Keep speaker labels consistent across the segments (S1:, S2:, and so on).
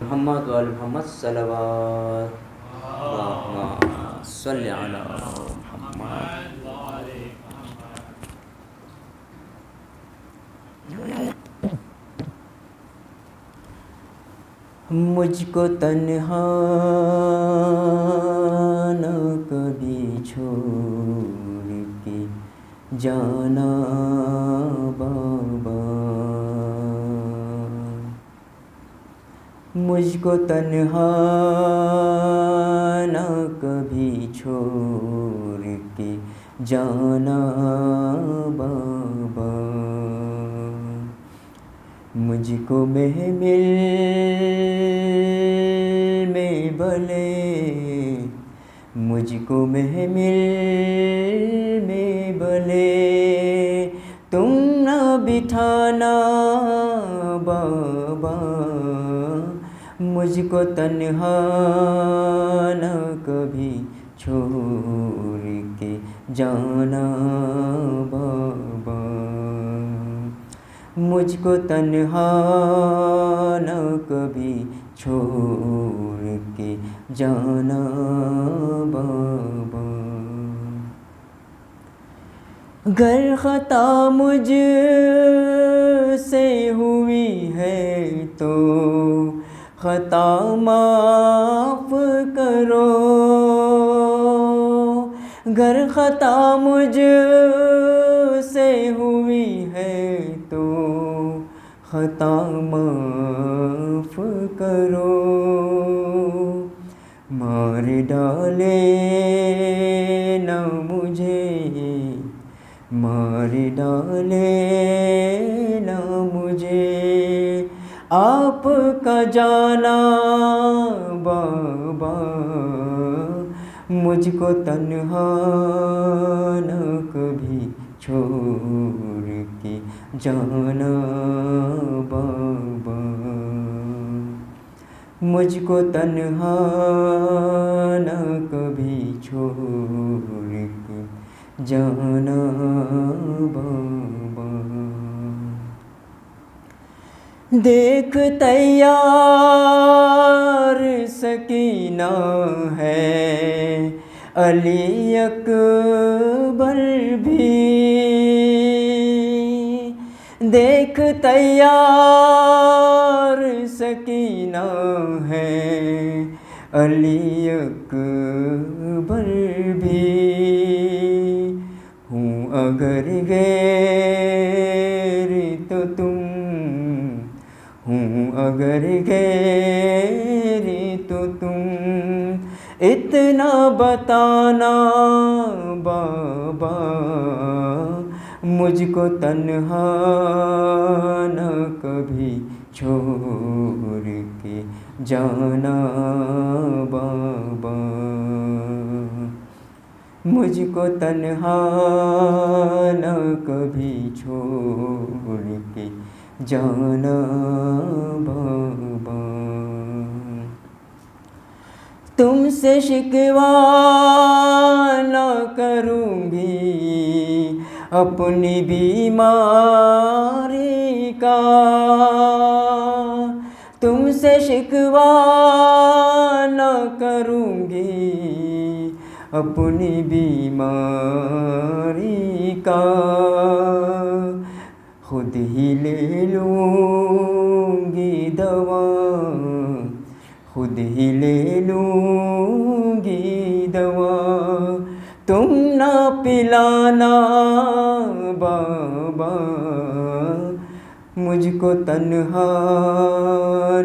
S1: محمد وآل محمد صلوات اللہم صلی علی محمد. مجھ کو تنہا نہ کبھی چھوڑ کے جانا بابا، مجھ کو تنہا نہ کبھی چھوڑ کے جانا بابا، مجھ کو محمل میں بھلے، مجھ کو محمل میں بھلے تم نہ بٹھانا بابا، مجھ کو تنہا نہ کبھی چھوڑ کے جانا بابا، مجھ کو تنہا نہ کبھی چھوڑ کے جانا بابا. گر خطا مجھ سے ہوئی ہے تو خطا معاف کرو، گر خطا مجھ سے ہوئی ہے تو خطا معاف کرو، مار ڈالے نہ مجھے، مار ڈالے نہ مجھے آپ کا جانا بابا، مجھ کو تنہا نہ کبھی چھوڑ کے جانا بابا، مجھ کو تنہا نہ کبھی چھوڑ کے جانا بابا. دیکھ تیار سکینہ ہے علی اکبر بھی، دیکھ تیار سکینہ ہے علی اکبر بھی، ہوں اگر غیر تو تم، ہوں اگر غیر تو تم اتنا بتانا بابا، مجھ کو تنہا نہ کبھی چھوڑ کے جانا بابا، مجھ کو تنہا نہ کبھی چھوڑ کے جانا بابا. تم سے شکوہ نہ کروں گی اپنی بیماری کا، تم سے شکوہ نہ کروں گی اپنی بیماری کا، خود ہی لے لوں گی دوا، خود ہی لے لوں گی دوا، تم نہ پلانا بابا، مجھ کو تنہا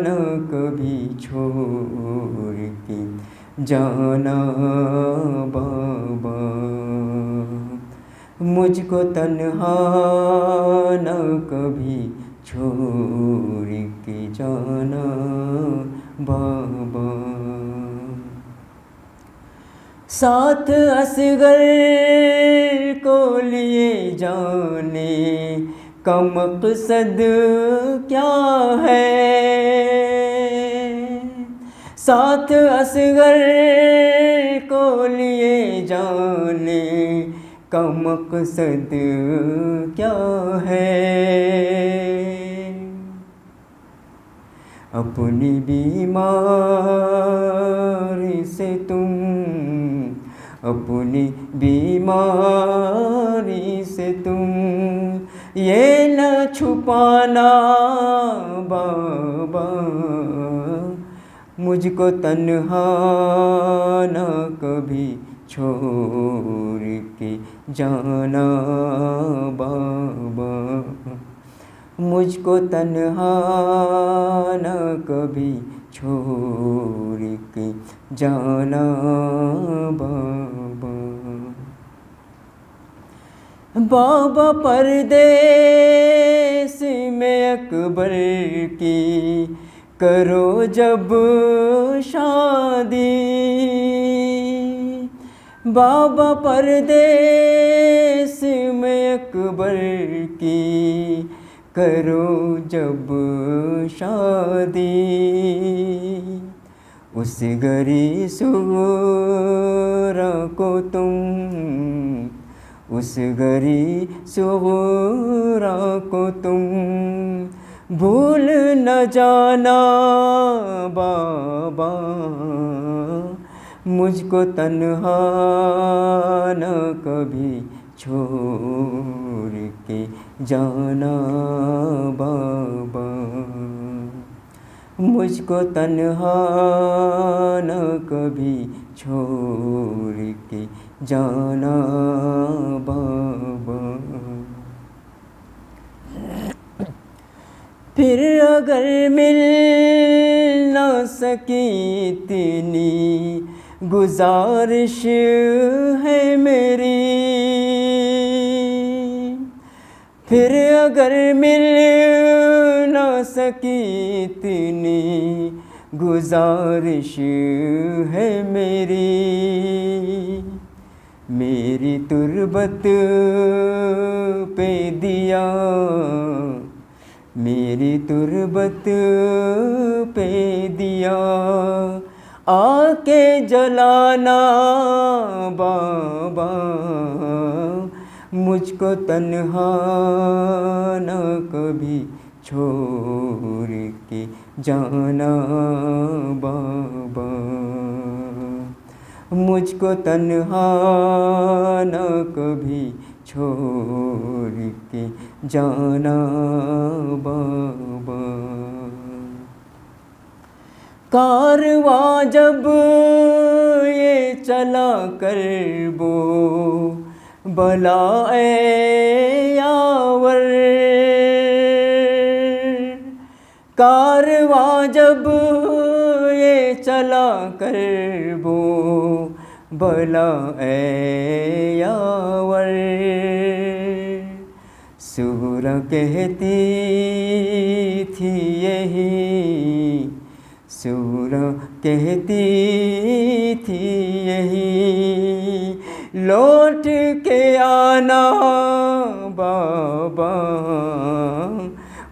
S1: نہ کبھی چھوڑ کے جانا بابا، مجھ کو تنہا نہ کبھی چھوڑ کے جانا بابا. ساتھ اصغر کو لیے جانے کا مقصد کیا ہے، ساتھ اصغر کو لیے جانے کا مقصد کیا ہے، اپنی بیماری سے تم، اپنی بیماری سے تم یہ نہ چھپانا بابا، مجھ کو تنہا نہ کبھی چھوڑ کے جانا بابا، مجھ کو تنہا نہ کبھی چھوڑ کے جانا بابا۔ بابا پردیس میں اکبر کی کرو جب شادی، بابا پردیس میں اکبر کی کرو جب شادی، اس گری صغرا کو تم، اس گری صغرا کو تم بھول نہ جانا بابا، مجھ کو تنہا نہ کبھی چھوڑ کے جانا بابا، مجھ کو تنہا نہ کبھی چھوڑ کے جانا بابا۔ پھر اگر مل نہ سکی اتنی گزارش ہے میری، پھر اگر مل نہ سکی اتنی گزارش ہے میری، میری تربت پہ دیا، میری تربت پہ دیا آ کے جلانا بابا، مجھ کو تنہا نہ کبھی چھوڑ کے جانا بابا، مجھ کو تنہا نہ کبھی چھوڑ کے جانا بابا۔ کارواں جب یہ چلا کر بو بلا اے یاور، کارواں جب یہ چلا کر بو بلا اے یاور، سورہ کہتی تھی یہی، سورہ کہتی تھی یہی لوٹ کے آنا بابا،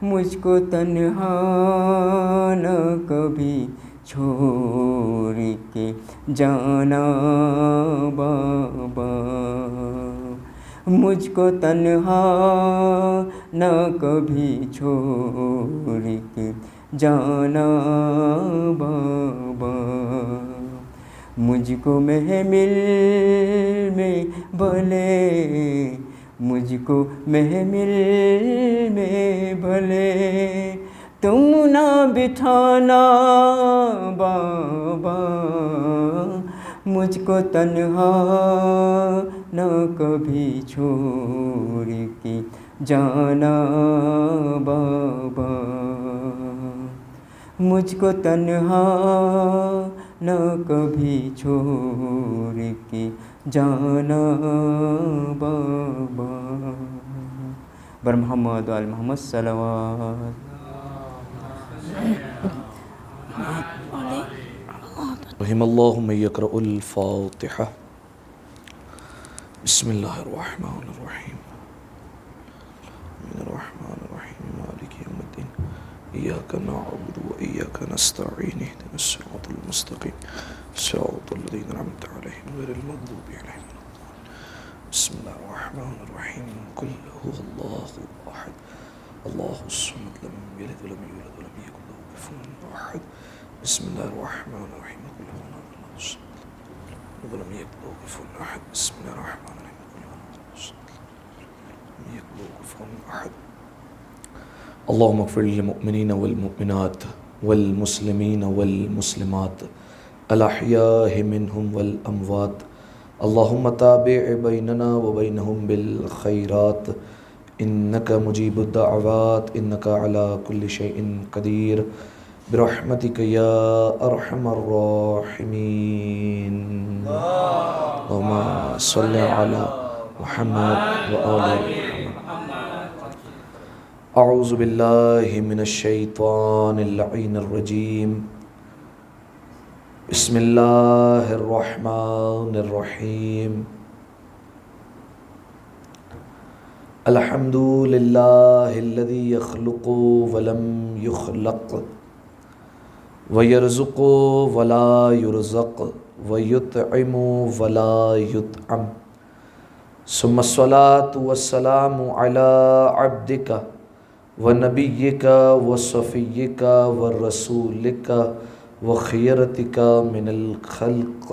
S1: مجھ کو تنہا نہ کبھی چھوڑ کے جانا بابا، مجھ کو تنہا نہ کبھی چھوڑ کے جانا بابا، مجھ کو محمل میں بھلے، مجھ کو محمل میں بھلے تم نہ بٹھانا بابا، مجھ کو تنہا نہ کبھی چھوڑ کے جانا بابا، مجھ کو تنہا نہ کبھی چھوڑ کے جانا بابا۔ بر محمد و آل محمد صلوات۔
S2: رحم اللہ من یقرأ الفاتحہ۔ بسم اللہ الرحمن الرحیم، الرحمن الرحیم مالک یوم الدین، ایاک نعبد و ایاک نستعین، اہدنا الصراط المستقیم، صراط الذین انعمت علیہم غیر المغضوب علیہم ولا الضالین۔ بسم اللہ الرحمن الرحیم، قل هو اللہ احد اللہ الصمد لم یلد ولم یولد ولم یکن له کفوا احد بسم اللہ الرحمن الرحیم قل هو اللہ الصمد ولم یکن له کفوا احد بسم اللہ الرحمن الرحیم قل هو اللہ الصمد ولم یکن له کفوا احد اللهم اغفر للمؤمنين والمؤمنات والمسلمين والمسلمات الأحياء منهم والأموات اللهم تابع بيننا وبينهم بالخيرات إنك مجيب الدعوات إنك على كل شيء قدير برحمتك يا أرحم الراحمين اللهم صل على محمد وآل محمد اعوذ باللہ من الشیطان اللعین الرجیم بسم اللہ الرحمن الرحیم الحمد للہ الذی یخلق ولم یخلق ویرزق ولا یرزق ویطعم ولا یطعم ثم الصلاة والسلام على عبدك ونبيك وصفيك ورسولك وخيرتك من الخلق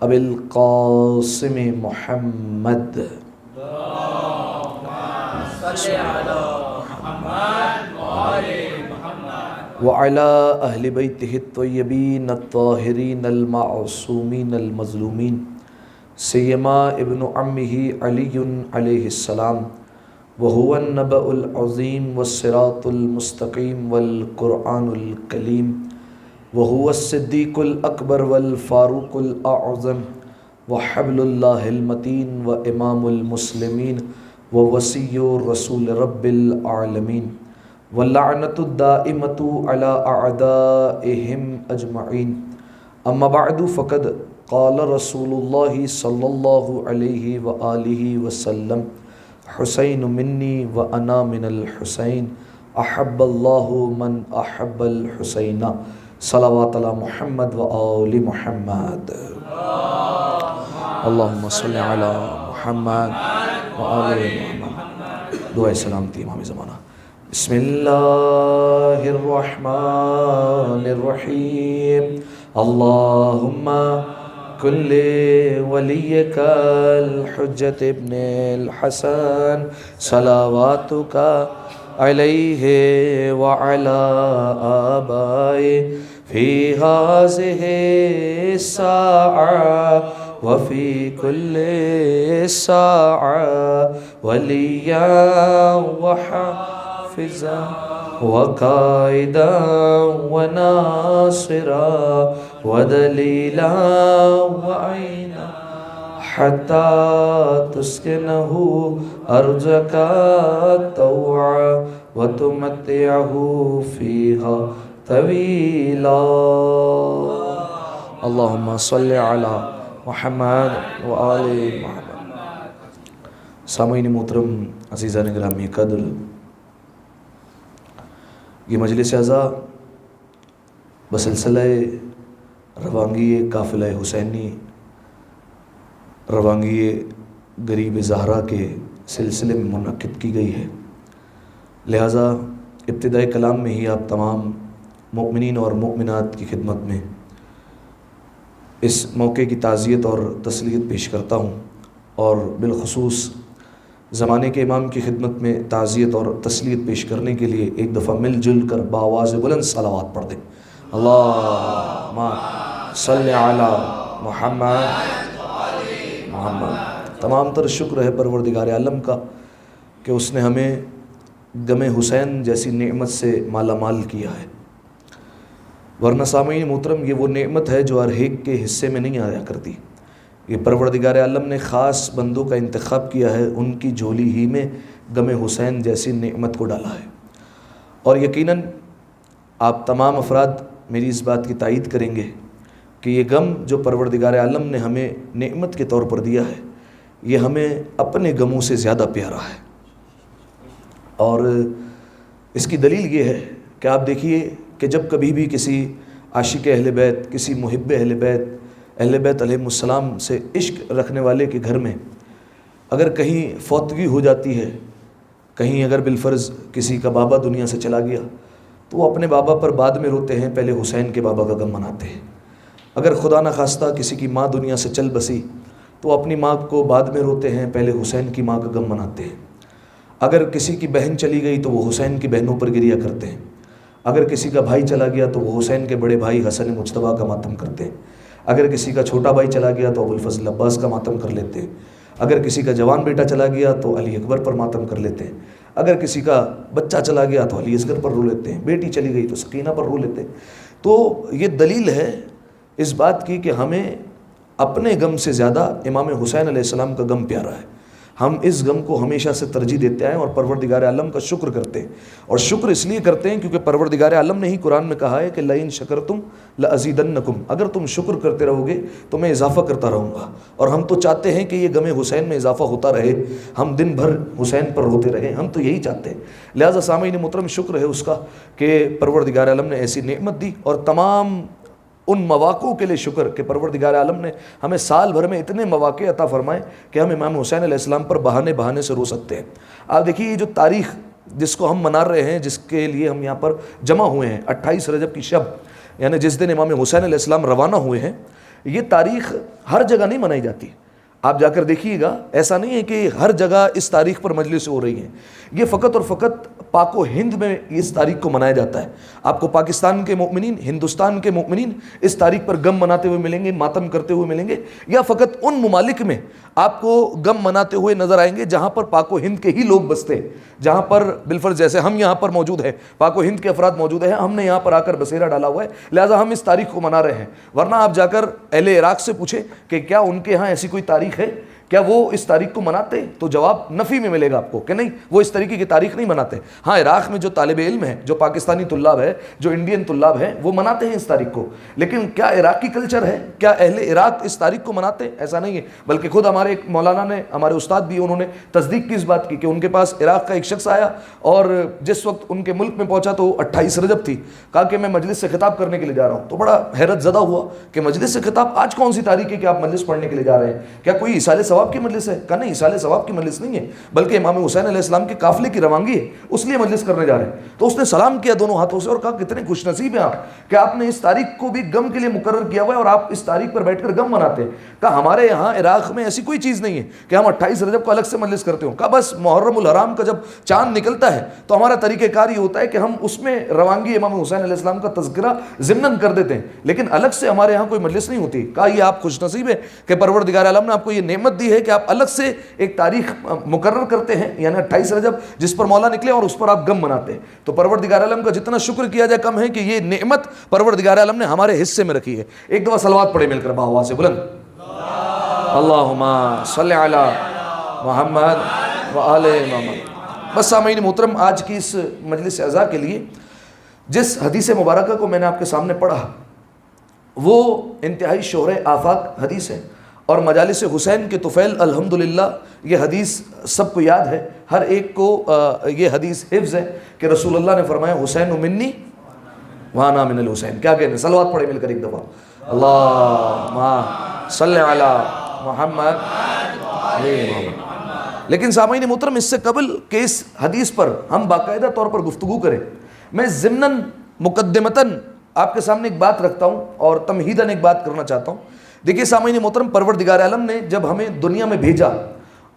S2: أبي القاسم محمد وعلى أهل بيته الطيبين الطاهرين المعصومين المظلومين سيما ابن عمه علي عليه السلام وهو النبأ العظيم والصراط المستقيم والقرآن الكليم وهو الصديق الأكبر والفاروق الأعظم وحبل الله المتين وإمام المسلمين ووصي رسول رب العالمين واللعنة الدائمة على أعدائهم أجمعين أما بعد فقد قال رسول الله صلى الله عليه وآله وسلم حسین منی وانا من الحسین احب اللہ من احب الحسین صلوات علی محمد وآل محمد اللہم صلی علی محمد وآل محمد دعائے سلامتی امام زمانہ بسم اللہ الرحمن الرحیم اللہم كل وليك الحجة ابن الحسن صلواتك عليه وعلى آبائه في هذه الساعة وفي كل ساعة وليا وحافظا وقائدا وناصرا ودليلا وعينا حتى تسكنه أرضك طوعا وتمتعه فيها طويلا اللهم صل على محمد وآل محمد سامعین محترم عزیزان گرامی قدر، یہ مجلس اعزا بسلسلہ روانگی قافلہ حسینی روانگی غریب زہرا کے سلسلے میں منعقد کی گئی ہے، لہٰذا ابتدائی کلام میں ہی آپ تمام مؤمنین اور مؤمنات کی خدمت میں اس موقع کی تعزیت اور تسلیت پیش کرتا ہوں، اور بالخصوص زمانے کے امام کی خدمت میں تعزیت اور تسلیت پیش کرنے کے لیے ایک دفعہ مل جل کر بآواز بلند صلوات پڑھ دیں۔ اللہم صلی علی محمد محمد۔ تمام تر شکر ہے پروردگار عالم کا کہ اس نے ہمیں غم حسین جیسی نعمت سے مالا مال کیا ہے، ورنہ سامعین محترم یہ وہ نعمت ہے جو ہر ایک کے حصے میں نہیں آیا کرتی۔ یہ پروردگار عالم نے خاص بندوں کا انتخاب کیا ہے، ان کی جھولی ہی میں غم حسین جیسی نعمت کو ڈالا ہے، اور یقیناً آپ تمام افراد میری اس بات کی تائید کریں گے کہ یہ غم جو پروردگار عالم نے ہمیں نعمت کے طور پر دیا ہے، یہ ہمیں اپنے غموں سے زیادہ پیارا ہے۔ اور اس کی دلیل یہ ہے کہ آپ دیکھیے کہ جب کبھی بھی کسی عاشق اہل بیت، کسی محب اہل بیت علیہ السلام سے عشق رکھنے والے کے گھر میں اگر کہیں فوتگی ہو جاتی ہے کہیں اگر بالفرض کسی کا بابا دنیا سے چلا گیا تو وہ اپنے بابا پر بعد میں روتے ہیں، پہلے حسین کے بابا کا غم مناتے ہیں۔ اگر خدا نخواستہ کسی کی ماں دنیا سے چل بسی تو وہ اپنی ماں کو بعد میں روتے ہیں، پہلے حسین کی ماں کا غم مناتے ہیں۔ اگر کسی کی بہن چلی گئی تو وہ حسین کی بہنوں پر گریہ کرتے ہیں۔ اگر کسی کا بھائی چلا گیا تو وہ حسین کے بڑے بھائی حسن مجتبیٰ کا ماتم کرتے ہیں۔ اگر کسی کا چھوٹا بھائی چلا گیا تو ابوالفضل عباس کا ماتم کر لیتے ہیں۔ اگر کسی کا جوان بیٹا چلا گیا تو علی اکبر پر ماتم کر لیتے ہیں۔ اگر کسی کا بچہ چلا گیا تو علی اصغر پر رو لیتے ہیں، بیٹی چلی گئی تو سکینہ پر رو لیتے ہیں۔ تو یہ دلیل ہے اس بات کی کہ ہمیں اپنے غم سے زیادہ امام حسین علیہ السلام کا غم پیارا ہے۔ ہم اس غم کو ہمیشہ سے ترجیح دیتے ہیں اور پروردگار عالم کا شکر کرتے ہیں، اور شکر اس لیے کرتے ہیں کیونکہ پروردگار عالم نے ہی قرآن میں کہا ہے کہ لئن شکرتم لازیدنکم، اگر تم شکر کرتے رہو گے تو میں اضافہ کرتا رہوں گا۔ اور ہم تو چاہتے ہیں کہ یہ غم حسین میں اضافہ ہوتا رہے، ہم دن بھر حسین پر روتے رہیں، ہم تو یہی چاہتے ہیں۔ لہٰذا سامعین محترم، شکر ہے اس کا کہ پروردگار عالم نے ایسی نعمت دی، اور تمام ان مواقعوں کے لیے شکر کہ پروردگار عالم نے ہمیں سال بھر میں اتنے مواقع عطا فرمائے کہ ہم امام حسین علیہ السلام پر بہانے سے رو سکتے ہیں۔ آپ دیکھیے یہ جو تاریخ جس کو ہم منا رہے ہیں، جس کے لیے ہم یہاں پر جمع ہوئے ہیں، 28 رجب کی شب، یعنی جس دن امام حسین علیہ السلام روانہ ہوئے ہیں، یہ تاریخ ہر جگہ نہیں منائی جاتی۔ آپ جا کر دیکھیے گا، ایسا نہیں ہے کہ ہر جگہ اس تاریخ پر مجلس ہو رہی ہیں، یہ فقط اور فقط پاک و ہند میں اس تاریخ کو منایا جاتا ہے۔ آپ کو پاکستان کے مومنین، ہندوستان کے مومنین اس تاریخ پر غم مناتے ہوئے ملیں گے، ماتم کرتے ہوئے ملیں گے، یا فقط ان ممالک میں آپ کو غم مناتے ہوئے نظر آئیں گے جہاں پر پاک و ہند کے ہی لوگ بستے ہیں، جہاں پر بالفرض جیسے ہم یہاں پر موجود ہیں، پاک و ہند کے افراد موجود ہیں، ہم نے یہاں پر آ کر بسیرا ڈالا ہوا ہے، لہٰذا ہم اس تاریخ کو منا رہے ہیں۔ ورنہ آپ جا کر اہل عراق سے پوچھیں کہ کیا ان کے ہاں ایسی کوئی تاریخ ہے، کیا وہ اس تاریخ کو مناتے؟ تو جواب نفی میں ملے گا آپ کو کہ نہیں، وہ اس طریقے کی تاریخ نہیں مناتے۔ ہاں، عراق میں جو طالب علم ہے، جو پاکستانی طلاب ہے، جو انڈین طلاب ہیں، وہ مناتے ہیں اس تاریخ کو، لیکن کیا عراقی کلچر ہے؟ کیا اہل عراق اس تاریخ کو مناتے؟ ایسا نہیں ہے، بلکہ خود ہمارے ایک مولانا نے، ہمارے استاد بھی، انہوں نے تصدیق کی اس بات کی کہ ان کے پاس عراق کا ایک شخص آیا اور جس وقت ان کے ملک میں پہنچا تو 28 رجب تھی، کہا کہ میں مجلس سے خطاب کرنے کے لیے جا رہا ہوں۔ تو بڑا حیرت زدہ ہوا کہ مجلس سے خطاب، آج کون سی تاریخ ہے کہ آپ مجلس پڑھنے کے لیے جا رہے ہیں؟ کیا کوئی ایصال ثواب کی مجلس ہے؟ کہا نہیں، ایصال ثواب کی مجلس نہیں ہے، بلکہ امام حسین علیہ السلام کے قافلے کی روانگی ہے، اس لیے مجلس کرنے جا رہے ہیں۔ تو اس نے سلام کیا دونوں ہاتھوں سے اور کہا کتنے خوش نصیب ہیں آپ کہ آپ نے اس تاریخ کو بھی غم کے لیے مقرر کیا ہوا ہے اور آپ اس تاریخ پر بیٹھ کر غم مناتے ہیں۔ کہا ہمارے یہاں عراق میں ایسی کوئی چیز نہیں ہے کہ ہم 28 رجب کو الگ سے مجلس کرتے ہوں۔ کہا بس محرم الحرام کا جب چاند نکلتا ہے تو ہمارا طریقہ کار یہ ہوتا ہے کہ ہم اس میں روانگی امام حسین علیہ السلام کا تذکرہ ضمناً کر دیتے ہیں، لیکن الگ سے ہمارے یہاں کوئی مجلس نہیں ہوتی۔ کہا یہ آپ خوش نصیب ہے کہ پروردگار عالم نے آپ کو یہ نعمت دی ہے کہ آپ الگ سے ایک تاریخ مقرر کرتے ہیں، یعنی 28 رجب جس پر مولا نکلے، اور اس پر آپ غم مناتے ہیں۔ تو پروردگار عالم کا جتنا شکر کیا جائے کم ہے کہ یہ نعمت پروردگار عالم نے ہمارے حصے میں رکھی ہے۔ ایک دفعہ صلوات پڑھے مل کر باہوا سے بلند، اللہم صلی علی محمد وآل محمد۔ بس سامعین محترم، آج کی اس مجلس عزا کے لیے جس حدیث مبارکہ کو میں نے آپ کے سامنے پڑھا وہ انتہائی شہرِ آفاق حدیث ہے، اور مجالس حسین کے طفیل الحمدللہ یہ حدیث سب کو یاد ہے، ہر ایک کو یہ حدیث حفظ ہے کہ رسول اللہ نے فرمایا حسین منی وانا من الحسین۔ کیا کہنے؟ صلوات پڑھے مل کر ایک دفعہ، اللہم صلی علی محمد۔ لیکن سامعین محترم، اس سے قبل کہ اس حدیث پر ہم باقاعدہ طور پر گفتگو کریں، میں ضمناً مقدمتاً آپ کے سامنے ایک بات رکھتا ہوں اور تمہیداً ایک بات کرنا چاہتا ہوں۔ دیکھیے سامعین محترم، پروردگار عالم نے جب ہمیں دنیا میں بھیجا،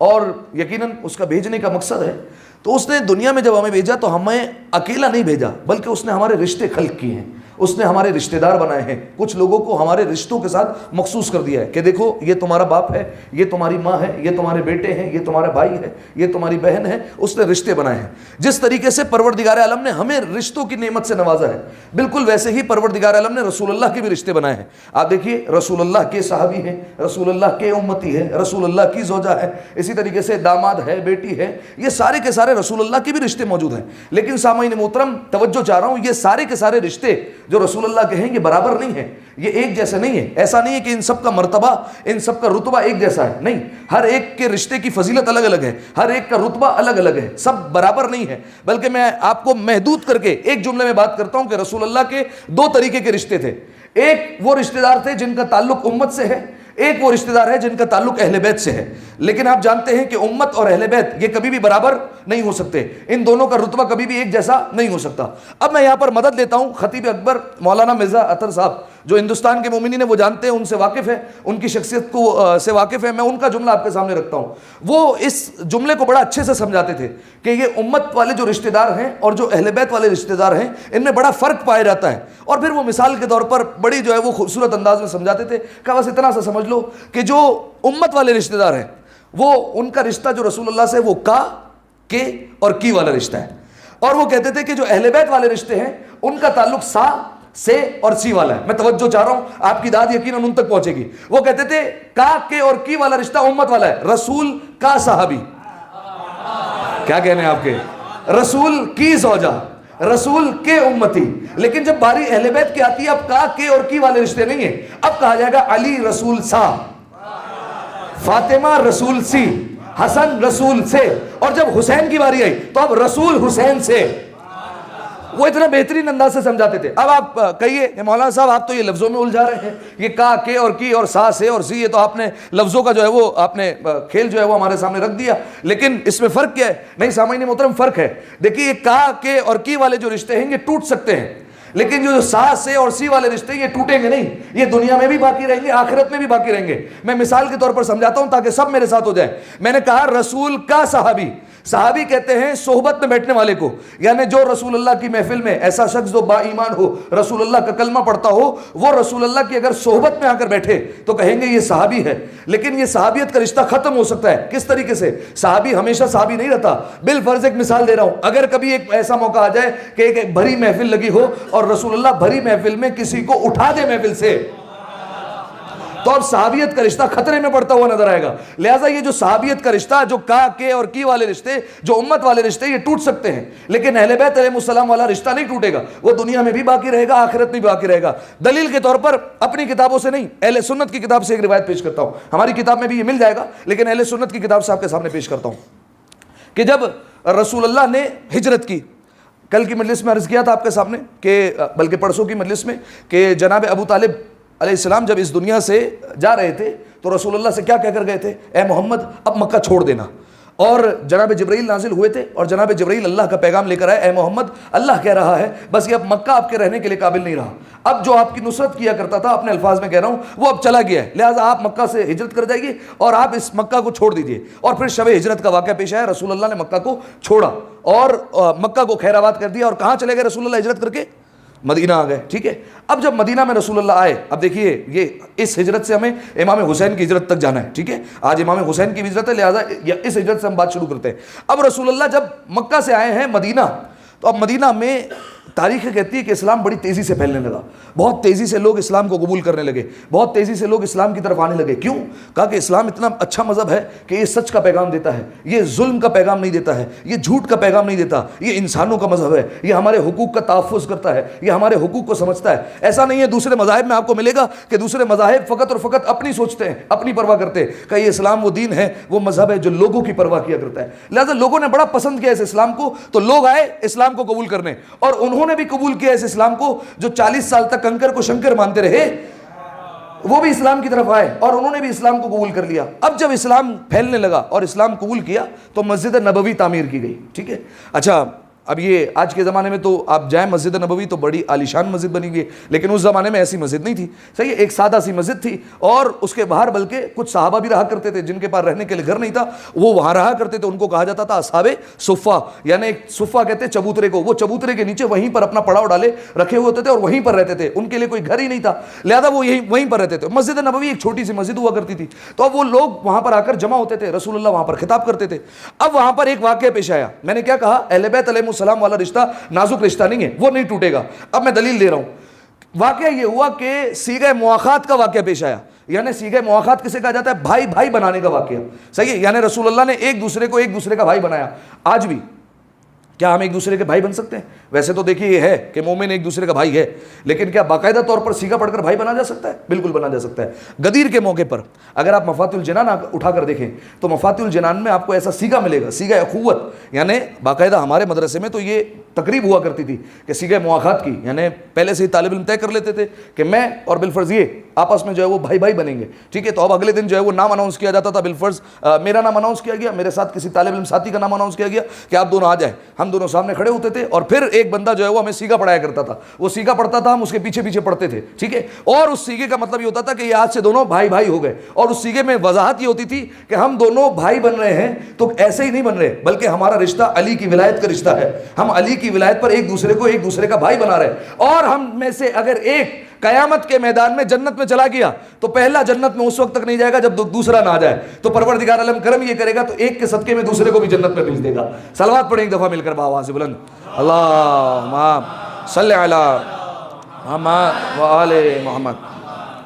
S2: اور یقیناً اس کا بھیجنے کا مقصد ہے، تو اس نے دنیا میں جب ہمیں بھیجا تو ہمیں اکیلا نہیں بھیجا، بلکہ اس نے ہمارے رشتے خلق کیے ہیں، اس نے ہمارے رشتہ دار بنائے ہیں، کچھ لوگوں کو ہمارے رشتوں کے ساتھ مخصوص کر دیا ہے کہ دیکھو یہ تمہارا باپ ہے، یہ تمہاری ماں ہے، یہ تمہارے بیٹے ہیں، یہ تمہارا بھائی ہے، یہ تمہاری بہن ہے۔ اس نے رشتے بنائے ہیں۔ جس طریقے سے پروردگار عالم نے ہمیں رشتوں کی نعمت سے نوازا ہے، بالکل ویسے ہی پروردگار عالم نے رسول اللہ کے بھی رشتے بنائے ہیں۔ آپ دیکھیے رسول اللہ کے صحابی ہیں، رسول اللہ کے امتی ہیں، رسول اللہ کی زوجہ ہے، اسی طریقے سے داماد ہے، بیٹی ہے، یہ سارے کے سارے رسول اللہ کے بھی رشتے موجود ہیں۔ لیکن سامعین محترم توجہ چاہ رہا ہوں، یہ سارے کے سارے رشتے جو رسول اللہ کے ہیں یہ برابر نہیں ہیں، یہ ایک جیسے نہیں ہے۔ ایسا نہیں ہے کہ ان سب کا مرتبہ، ان سب کا رتبہ ایک جیسا ہے، نہیں، ہر ایک کے رشتے کی فضیلت الگ الگ ہے، ہر ایک کا رتبہ الگ الگ ہے، سب برابر نہیں ہے۔ بلکہ میں آپ کو محدود کر کے ایک جملے میں بات کرتا ہوں کہ رسول اللہ کے دو طریقے کے رشتے تھے۔ ایک وہ رشتہ دار تھے جن کا تعلق امت سے ہے، ایک وہ رشتہ دار ہے جن کا تعلق اہل بیت سے ہے، لیکن آپ جانتے ہیں کہ امت اور اہل بیت یہ کبھی بھی برابر نہیں ہو سکتے، ان دونوں کا رتبہ کبھی بھی ایک جیسا نہیں ہو سکتا۔ اب میں یہاں پر مدد لیتا ہوں خطیب اکبر مولانا مرزا اطہر صاحب، جو ہندوستان کے مومنین ہیں وہ جانتے ہیں، ان سے واقف ہے، ان کی شخصیت کو سے واقف ہے، میں ان کا جملہ آپ کے سامنے رکھتا ہوں۔ وہ اس جملے کو بڑا اچھے سے سمجھاتے تھے کہ یہ امت والے جو رشتہ دار ہیں اور جو اہل بیت والے رشتہ دار ہیں ان میں بڑا فرق پایا جاتا ہے، اور پھر وہ مثال کے طور پر بڑی جو ہے وہ خوبصورت انداز میں سمجھاتے تھے کہ بس اتنا سا سمجھ لو کہ جو امت والے رشتہ دار ہیں وہ ان کا رشتہ جو رسول اللہ سے وہ کا، کے اور کی والا رشتہ ہے، اور وہ کہتے تھے کہ جو اہل بیت والے رشتے ہیں ان کا تعلق سا، سے اور سی والا ہے۔ میں توجہ چاہ رہا ہوں، آپ کی داد یقیناً ان تک پہنچے گی۔ وہ کہتے تھے کا، کے اور کی والا رشتہ امت والا ہے، رسول کا صحابی، کیا کہنے ہیں آپ کے، رسول کی زوجہ، رسول کے امتی، لیکن جب باری اہل بیت کی آتی ہے اب کا، کے اور کی والے رشتے نہیں ہیں، اب کہا جائے گا علی رسول سا، فاطمہ رسول سی، حسن رسول سے، اور جب حسین کی باری آئی تو اب رسول حسین سے۔ وہ اتنا بہترین انداز سے سمجھاتے تھے۔ اب آپ کہیے کہ مولانا صاحب آپ تو یہ لفظوں میں الجھا رہے ہیں، یہ کا، کے اور کی اور سا، سے اور سی، یہ تو آپ نے لفظوں کا جو ہے وہ آپ نے کھیل جو ہے وہ ہمارے سامنے رکھ دیا، لیکن اس میں فرق کیا ہے؟ نہیں سامعین محترم، فرق ہے۔ دیکھیے یہ کا، کے اور کی والے جو رشتے ہیں یہ ٹوٹ سکتے ہیں، لیکن جو سا، سے اور سی والے رشتے یہ ٹوٹیں گے نہیں، یہ دنیا میں بھی باقی رہیں گے، آخرت میں بھی باقی رہیں گے۔ میں مثال کے طور پر سمجھاتا ہوں تاکہ سب میرے ساتھ ہو جائے۔ میں نے کہا رسول کا صحابی، صحابی کہتے ہیں صحبت میں بیٹھنے والے کو، یعنی جو رسول اللہ کی محفل میں ایسا شخص جو با ایمان ہو، رسول اللہ کا کلمہ پڑھتا ہو، وہ رسول اللہ کی اگر صحبت میں آ کر بیٹھے تو کہیں گے یہ صحابی ہے۔ لیکن یہ صحابیت کا رشتہ ختم ہو سکتا ہے، کس طریقے سے؟ صحابی ہمیشہ صحابی نہیں رہتا۔ بالفرض ایک مثال دے رہا ہوں، اگر کبھی ایک ایسا موقع آ جائے کہ ایک بھری محفل لگی ہو اور رسول اللہ بھری محفل میں کسی کو اٹھا دے محفل سے، تو اب صحابیت کا رشتہ خطرے میں پڑتا ہوا نظر آئے گا۔ لہٰذا یہ جو صحابیت کا رشتہ، جو کا، کے اور کی والے رشتے، جو امت والے رشتے، یہ ٹوٹ سکتے ہیں، لیکن اہل بیت علیہ السلام والا رشتہ نہیں ٹوٹے گا، وہ دنیا میں بھی باقی رہے گا، آخرت میں بھی باقی رہے گا۔ دلیل کے طور پر اپنی کتابوں سے نہیں، اہل سنت کی کتاب سے ایک روایت پیش کرتا ہوں، ہماری کتاب میں بھی یہ مل جائے گا، لیکن اہل سنت کی کتاب سے آپ کے سامنے پیش کرتا ہوں کہ جب رسول اللہ نے ہجرت کی، کل کی مجلس میں عرض کیا تھا آپ کے سامنے کہ بلکہ پرسوں کی مجلس میں کہ جناب ابو طالب علیہ السلام جب اس دنیا سے جا رہے تھے تو رسول اللہ سے کیا کہہ کر گئے تھے؟ اے محمد اب مکہ چھوڑ دینا۔ اور جناب جبرائیل نازل ہوئے تھے اور جناب جبرائیل اللہ کا پیغام لے کر آئے، اے محمد اللہ کہہ رہا ہے بس یہ اب مکہ آپ کے رہنے کے لیے قابل نہیں رہا، اب جو آپ کی نصرت کیا کرتا تھا، اپنے الفاظ میں کہہ رہا ہوں، وہ اب چلا گیا ہے، لہٰذا آپ مکہ سے ہجرت کر جائیے اور آپ اس مکہ کو چھوڑ دیجئے۔ اور پھر شب ہجرت کا واقعہ پیش آیا، رسول اللہ نے مکہ کو چھوڑا اور مکہ کو خیر آباد کر دیا، اور کہاں چلے گئے رسول اللہ ہجرت کر کے؟ مدینہ آ گئے، ٹھیک ہے۔ اب جب مدینہ میں رسول اللہ آئے، اب دیکھیے یہ اس ہجرت سے ہمیں امام حسین کی ہجرت تک جانا ہے، ٹھیک ہے، آج امام حسین کی ہجرت ہے، لہٰذا اس ہجرت سے ہم بات شروع کرتے ہیں۔ اب رسول اللہ جب مکہ سے آئے ہیں مدینہ، تو اب مدینہ میں تاریخ کہتی ہے کہ اسلام بڑی تیزی سے پھیلنے لگا، بہت تیزی سے لوگ اسلام کو قبول کرنے لگے، بہت تیزی سے لوگ اسلام کی طرف آنے لگے۔ کیوں؟ کہا کہ اسلام اتنا اچھا مذہب ہے کہ یہ سچ کا پیغام دیتا ہے، یہ ظلم کا پیغام نہیں دیتا ہے، یہ جھوٹ کا پیغام نہیں دیتا، یہ انسانوں کا مذہب ہے، یہ ہمارے حقوق کا تحفظ کرتا ہے، یہ ہمارے حقوق کو سمجھتا ہے۔ ایسا نہیں ہے دوسرے مذاہب میں آپ کو ملے گا کہ دوسرے مذاہب فقط اور فقط اپنی سوچتے ہیں، اپنی پرواہ کرتے ہیں، کہ یہ اسلام وہ دین ہے، وہ مذہب ہے جو لوگوں کی پرواہ کیا کرتا ہے۔ لہٰذا لوگوں نے بڑا پسند کیا اس اسلام کو، تو لوگ آئے اسلام کو قبول کرنے، اور انہوں نے بھی قبول کیا اس اسلام کو، جو 40 سال تک کنکر کو شنکر مانتے رہے وہ بھی اسلام کی طرف آئے اور انہوں نے بھی اسلام کو قبول کر لیا۔ اب جب اسلام پھیلنے لگا اور اسلام قبول کیا تو مسجد نبوی تعمیر کی گئی، ٹھیک ہے۔ اچھا اب یہ آج کے زمانے میں تو آپ جائیں مسجد نبوی تو بڑی عالیشان مسجد بنی ہوئی ہے، لیکن اس زمانے میں ایسی مسجد نہیں تھی، صحیح ہے، ایک سادہ سی مسجد تھی، اور اس کے باہر بلکہ کچھ صحابہ بھی رہا کرتے تھے جن کے پاس رہنے کے لیے گھر نہیں تھا، وہ وہاں رہا کرتے تھے، ان کو کہا جاتا تھا اصحاب صفہ، یعنی ایک صفہ کہتے ہیں چبوترے کو، وہ چبوترے کے نیچے وہیں پر اپنا پڑاؤ ڈالے رکھے ہوئے ہوتے تھے اور وہیں پر رہتے تھے، ان کے لیے کوئی گھر ہی نہیں تھا، لہذا وہ وہیں پر رہتے تھے۔ مسجد نبوی ایک چھوٹی سی مسجد ہوا کرتی تھی، تو اب وہ لوگ وہاں پر آ کر جمع ہوتے تھے، رسول اللہ وہاں پر خطاب کرتے تھے۔ اب وہاں پر ایک واقعہ پیش آیا، میں نے کیا کہا، اہل بیت علیہ السلام والا رشتہ نازک رشتہ نہیں ہے، وہ نہیں ٹوٹے گا۔ اب میں دلیل دے رہا ہوں، واقعہ یہ ہوا کہ صیغہ مواخات کا واقعہ پیش آیا، یعنی صیغہ مواخات کسے کہا جاتا ہے؟ بھائی بھائی بنانے کا واقعہ، صحیح ہے، یعنی رسول اللہ نے ایک دوسرے کو ایک دوسرے کا بھائی بنایا۔ آج بھی کیا ہم ایک دوسرے کے بھائی بن سکتے ہیں؟ ویسے تو دیکھیے یہ ہے کہ مومن ایک دوسرے کا بھائی ہے، لیکن کیا باقاعدہ طور پر سیگا پڑھ کر بھائی بنا جا سکتا ہے؟ بالکل بنا جا سکتا ہے۔ غدیر کے موقع پر اگر آپ مفاتیح الجنان اٹھا کر دیکھیں تو مفاتیح الجنان میں آپ کو ایسا سیگا ملے گا، سیگا اخوت، یعنی باقاعدہ ہمارے مدرسے میں تو یہ تقریب ہوا کرتی تھی کہ سیگا مواخات کی، یعنی پہلے سے ہی طالب علم طے کر لیتے تھے کہ میں اور بالفرض یہ آپس میں جو ہے وہ بھائی بھائی بنیں گے، ٹھیک ہے؟ تو اب اگلے دن جو ہے وہ نام اناؤنس کیا جاتا تھا، بالفرض میرا نام اناؤنس کیا گیا، میرے ساتھ کسی طالب علم ساتھی کا نام اناؤنس کیا گیا کہ آپ دونوں آ جائیں، ہم دونوں سامنے کھڑے ہوتے تھے اور پھر ایک بندہ جو ہے وہ ہمیں سیگا پڑھایا کرتا تھا، وہ سیگا پڑھتا تھا، ہم اس کے پیچھے پیچھے پڑھتے تھے، ٹھیک ہے؟ اور اس سیگے کا مطلب یہ ہوتا تھا کہ یہ آج سے دونوں بھائی بھائی ہو گئے، اور اس سیگے میں وضاحت یہ ہوتی تھی کہ ہم دونوں بھائی بن رہے ہیں تو ایسے ہی نہیں بن رہے، بلکہ ہمارا رشتہ علی کی ولایت کا رشتہ ہے، ہم علی کی ولایت پر ایک دوسرے کو ایک دوسرے کا بھائی بنا رہے ہیں، اور ہم میں سے اگر ایک قیامت کے میدان میں جنت میں چلا گیا تو پہلا جنت میں اس وقت تک نہیں جائے گا جب دوسرا نہ آ جائے، تو پروردگار عالم کرم یہ کرے گا تو ایک کے صدقے میں دوسرے کو بھی جنت میں بھیج دے گا۔ صلوات پڑھیں ایک دفعہ مل کر بآواز بلند، اللہم صلی علی محمد و آل محمد۔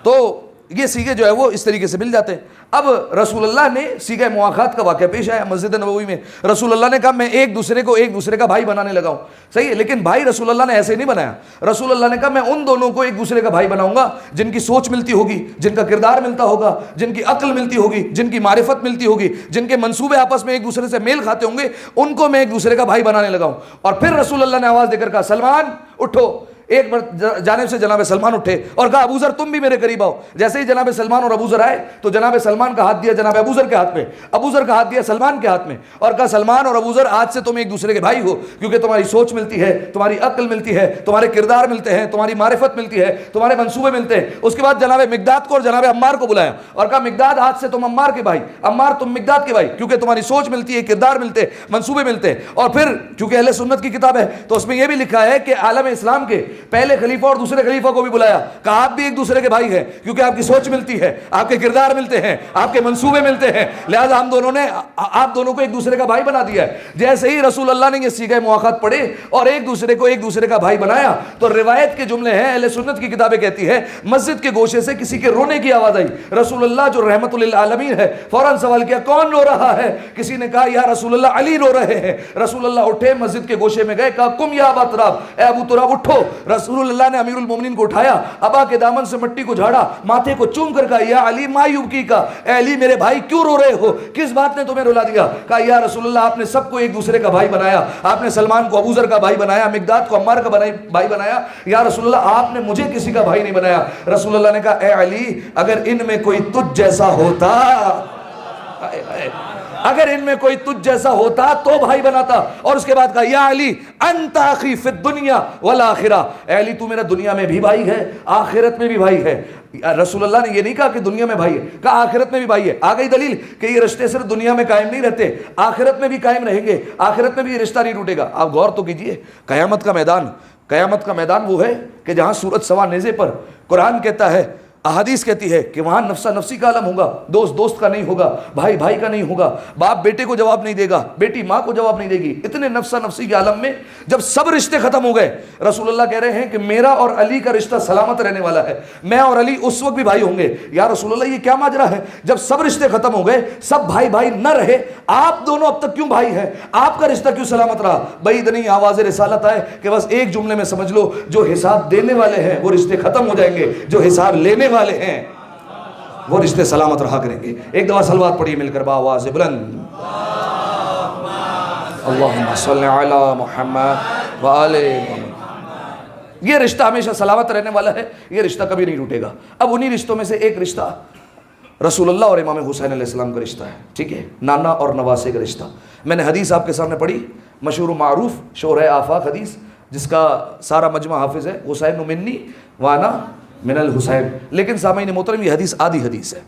S2: تو یہ سیگے جو ہے وہ اس طریقے سے مل جاتے ہیں۔ اب رسول اللہ نے سیگہ مواخات کا واقعہ پیش آیا مسجد نبوی میں، رسول اللہ نے کہا میں ایک دوسرے کو ایک دوسرے کا بھائی بنانے لگا ہوں، صحیح ہے، لیکن بھائی رسول اللہ نے ایسے نہیں بنایا، رسول اللہ نے کہا میں ان دونوں کو ایک دوسرے کا بھائی بناؤں گا جن کی سوچ ملتی ہوگی، جن کا کردار ملتا ہوگا، جن کی عقل ملتی ہوگی، جن کی معرفت ملتی ہوگی، جن کے منصوبے آپس میں ایک دوسرے سے میل کھاتے ہوں گے، ان کو میں ایک دوسرے کا بھائی بنانے لگا ہوں۔ اور پھر رسول اللہ نے آواز دے کر کہا سلمان اٹھو، ایک بار جانب سے جناب سلمان اٹھے اور کہا ابو ذر تم بھی میرے قریب آؤ۔ جیسے ہی جناب سلمان اور ابو ذر آئے تو جناب سلمان کا ہاتھ دیا جناب ابو ذر کے ہاتھ میں، ابو ذر کا ہاتھ دیا سلمان کے ہاتھ میں، اور کہا سلمان اور ابو ذر آج سے تم ایک دوسرے کے بھائی ہو، کیونکہ تمہاری سوچ ملتی ہے، تمہاری عقل ملتی ہے، تمہارے کردار ملتے ہیں، تمہاری معرفت ملتی ہے، تمہارے منصوبے ملتے ہیں۔ اس کے بعد جناب مقداد کو اور جناب عمار کو بلایا اور کہا مقداد آج سے تم عمار کے بھائی، عمار تم مقداد کے بھائی، کیونکہ تمہاری سوچ ملتی ہے، کردار ملتے ہیں، منصوبے ملتے ہیں۔ اور پھر چونکہ اہل سنت کی کتاب ہے تو اس میں یہ بھی لکھا ہے کہ عالم اسلام کے پہلے خلیفہ اور دوسرے خلیفہ کو بھی بلایا، کہا آپ بھی ایک دوسرے کے بھائی ہیں، کیونکہ آپ کی سوچ ملتی ہے، آپ کے کردار ملتے ہیں، آپ کے منصوبے ملتے ہیں، لہذا ہم دونوں نے آپ دونوں کو ایک دوسرے کا بھائی بنا دیا ہے۔ جیسے ہی رسول اللہ نے یہ سیگہ مواخات پڑھے اور ایک دوسرے کو ایک دوسرے کا بھائی بنایا تو روایت کے جملے ہیں، اہل سنت کی کتابیں کہتی ہے مسجد کے گوشے سے کسی کے رونے کی آواز آئی، رسول اللہ جو رحمت للعالمین ہے فوراً سوال کیا کون رو رہا ہے؟ کسی نے کہا یا رسول اللہ علی رو رہے ہیں۔ رسول اللہ اٹھے، مسجد کے گوشے میں گئے، کہا قم یا ابا تراب، اے ابو تراب اٹھو۔ رسول اللہ نے امیر المومنین کو اٹھایا، ابا کے دامن سے مٹی کو جھاڑا، ماتھے کو چوم کر کہا یا علی ما یبکی کا، اے علی میرے بھائی کیوں رو رہے ہو، کس بات نے تمہیں رلا دیا؟ کہا یا رسول اللہ آپ نے سب کو ایک دوسرے کا بھائی بنایا، آپ نے سلمان کو ابو ذر کا بھائی بنایا، مقداد کو عمار کا بھائی بنایا، یا رسول اللہ آپ نے مجھے کسی کا بھائی نہیں بنایا۔ رسول اللہ نے کہا اے علی اگر ان میں کوئی تجھ جیسا ہوتا، اگر ان میں کوئی تجھ جیسا ہوتا تو بھائی بناتا۔ اور اس کے بعد کہا یا علی انت اخی فی الدنیا والآخرہ، اے علی تو میرا دنیا میں بھی بھائی ہے، آخرت میں بھی بھائی ہے۔ رسول اللہ نے یہ نہیں کہا کہ دنیا میں بھائی ہے، کہا آخرت میں بھی بھائی ہے۔ آ گئی دلیل کہ یہ رشتے صرف دنیا میں قائم نہیں رہتے، آخرت میں بھی قائم رہیں گے، آخرت میں بھی یہ رشتہ نہیں ٹوٹے گا۔ آپ غور تو کیجئے، قیامت کا میدان وہ ہے کہ جہاں سورج سوا نیزے پر قرآن کہتا ہے، احادیث کہتی ہے کہ وہاں نفسا نفسی کا عالم ہوگا، دوست دوست کا نہیں ہوگا، بھائی بھائی کا نہیں ہوگا، باپ بیٹے کو جواب نہیں دے گا، بیٹی ماں کو جواب نہیں دے گی۔ اتنے نفسا نفسی کے عالم میں جب سب رشتے ختم ہو گئے، رسول اللہ کہہ رہے ہیں کہ میرا اور علی کا رشتہ سلامت رہنے والا ہے، میں اور علی اس وقت بھی بھائی ہوں گے۔ یا رسول اللہ یہ کیا ماجرا ہے؟ جب سب رشتے ختم ہو گئے، سب بھائی بھائی نہ رہے، آپ دونوں اب تک کیوں بھائی ہیں؟ آپ کا رشتہ کیوں سلامت رہا؟ بعید نہیں آواز رسالت آئے کہ بس ایک جملے میں سمجھ لو، جو حساب دینے والے ہیں وہ رشتے ختم ہو جائیں گے، جو حساب لینے والے ہیں وہ رشتے سلامت رہا کریں گے۔ ایک دفعہ صلوات پڑھیے مل کر بآواز بلند، اللہم صلی علی محمد وآل محمد۔ یہ رشتہ ہمیشہ سلامت رہنے والا ہے، یہ رشتہ کبھی نہیں ٹوٹے گا۔ اب انہی رشتوں میں سے ایک رشتہ رسول اللہ اور امام حسین علیہ السلام کا رشتہ ہے، ٹھیک ہے، نانا اور نواسے کا رشتہ۔ میں نے حدیث آپ کے سامنے پڑھی، مشہور و معروف شورۂ آفاق حدیث، جس کا سارا مجمع حافظ ہے، حسین منی وانا من الحسین۔ لیکن سامعین محترم یہ حدیث آدھی حدیث ہے،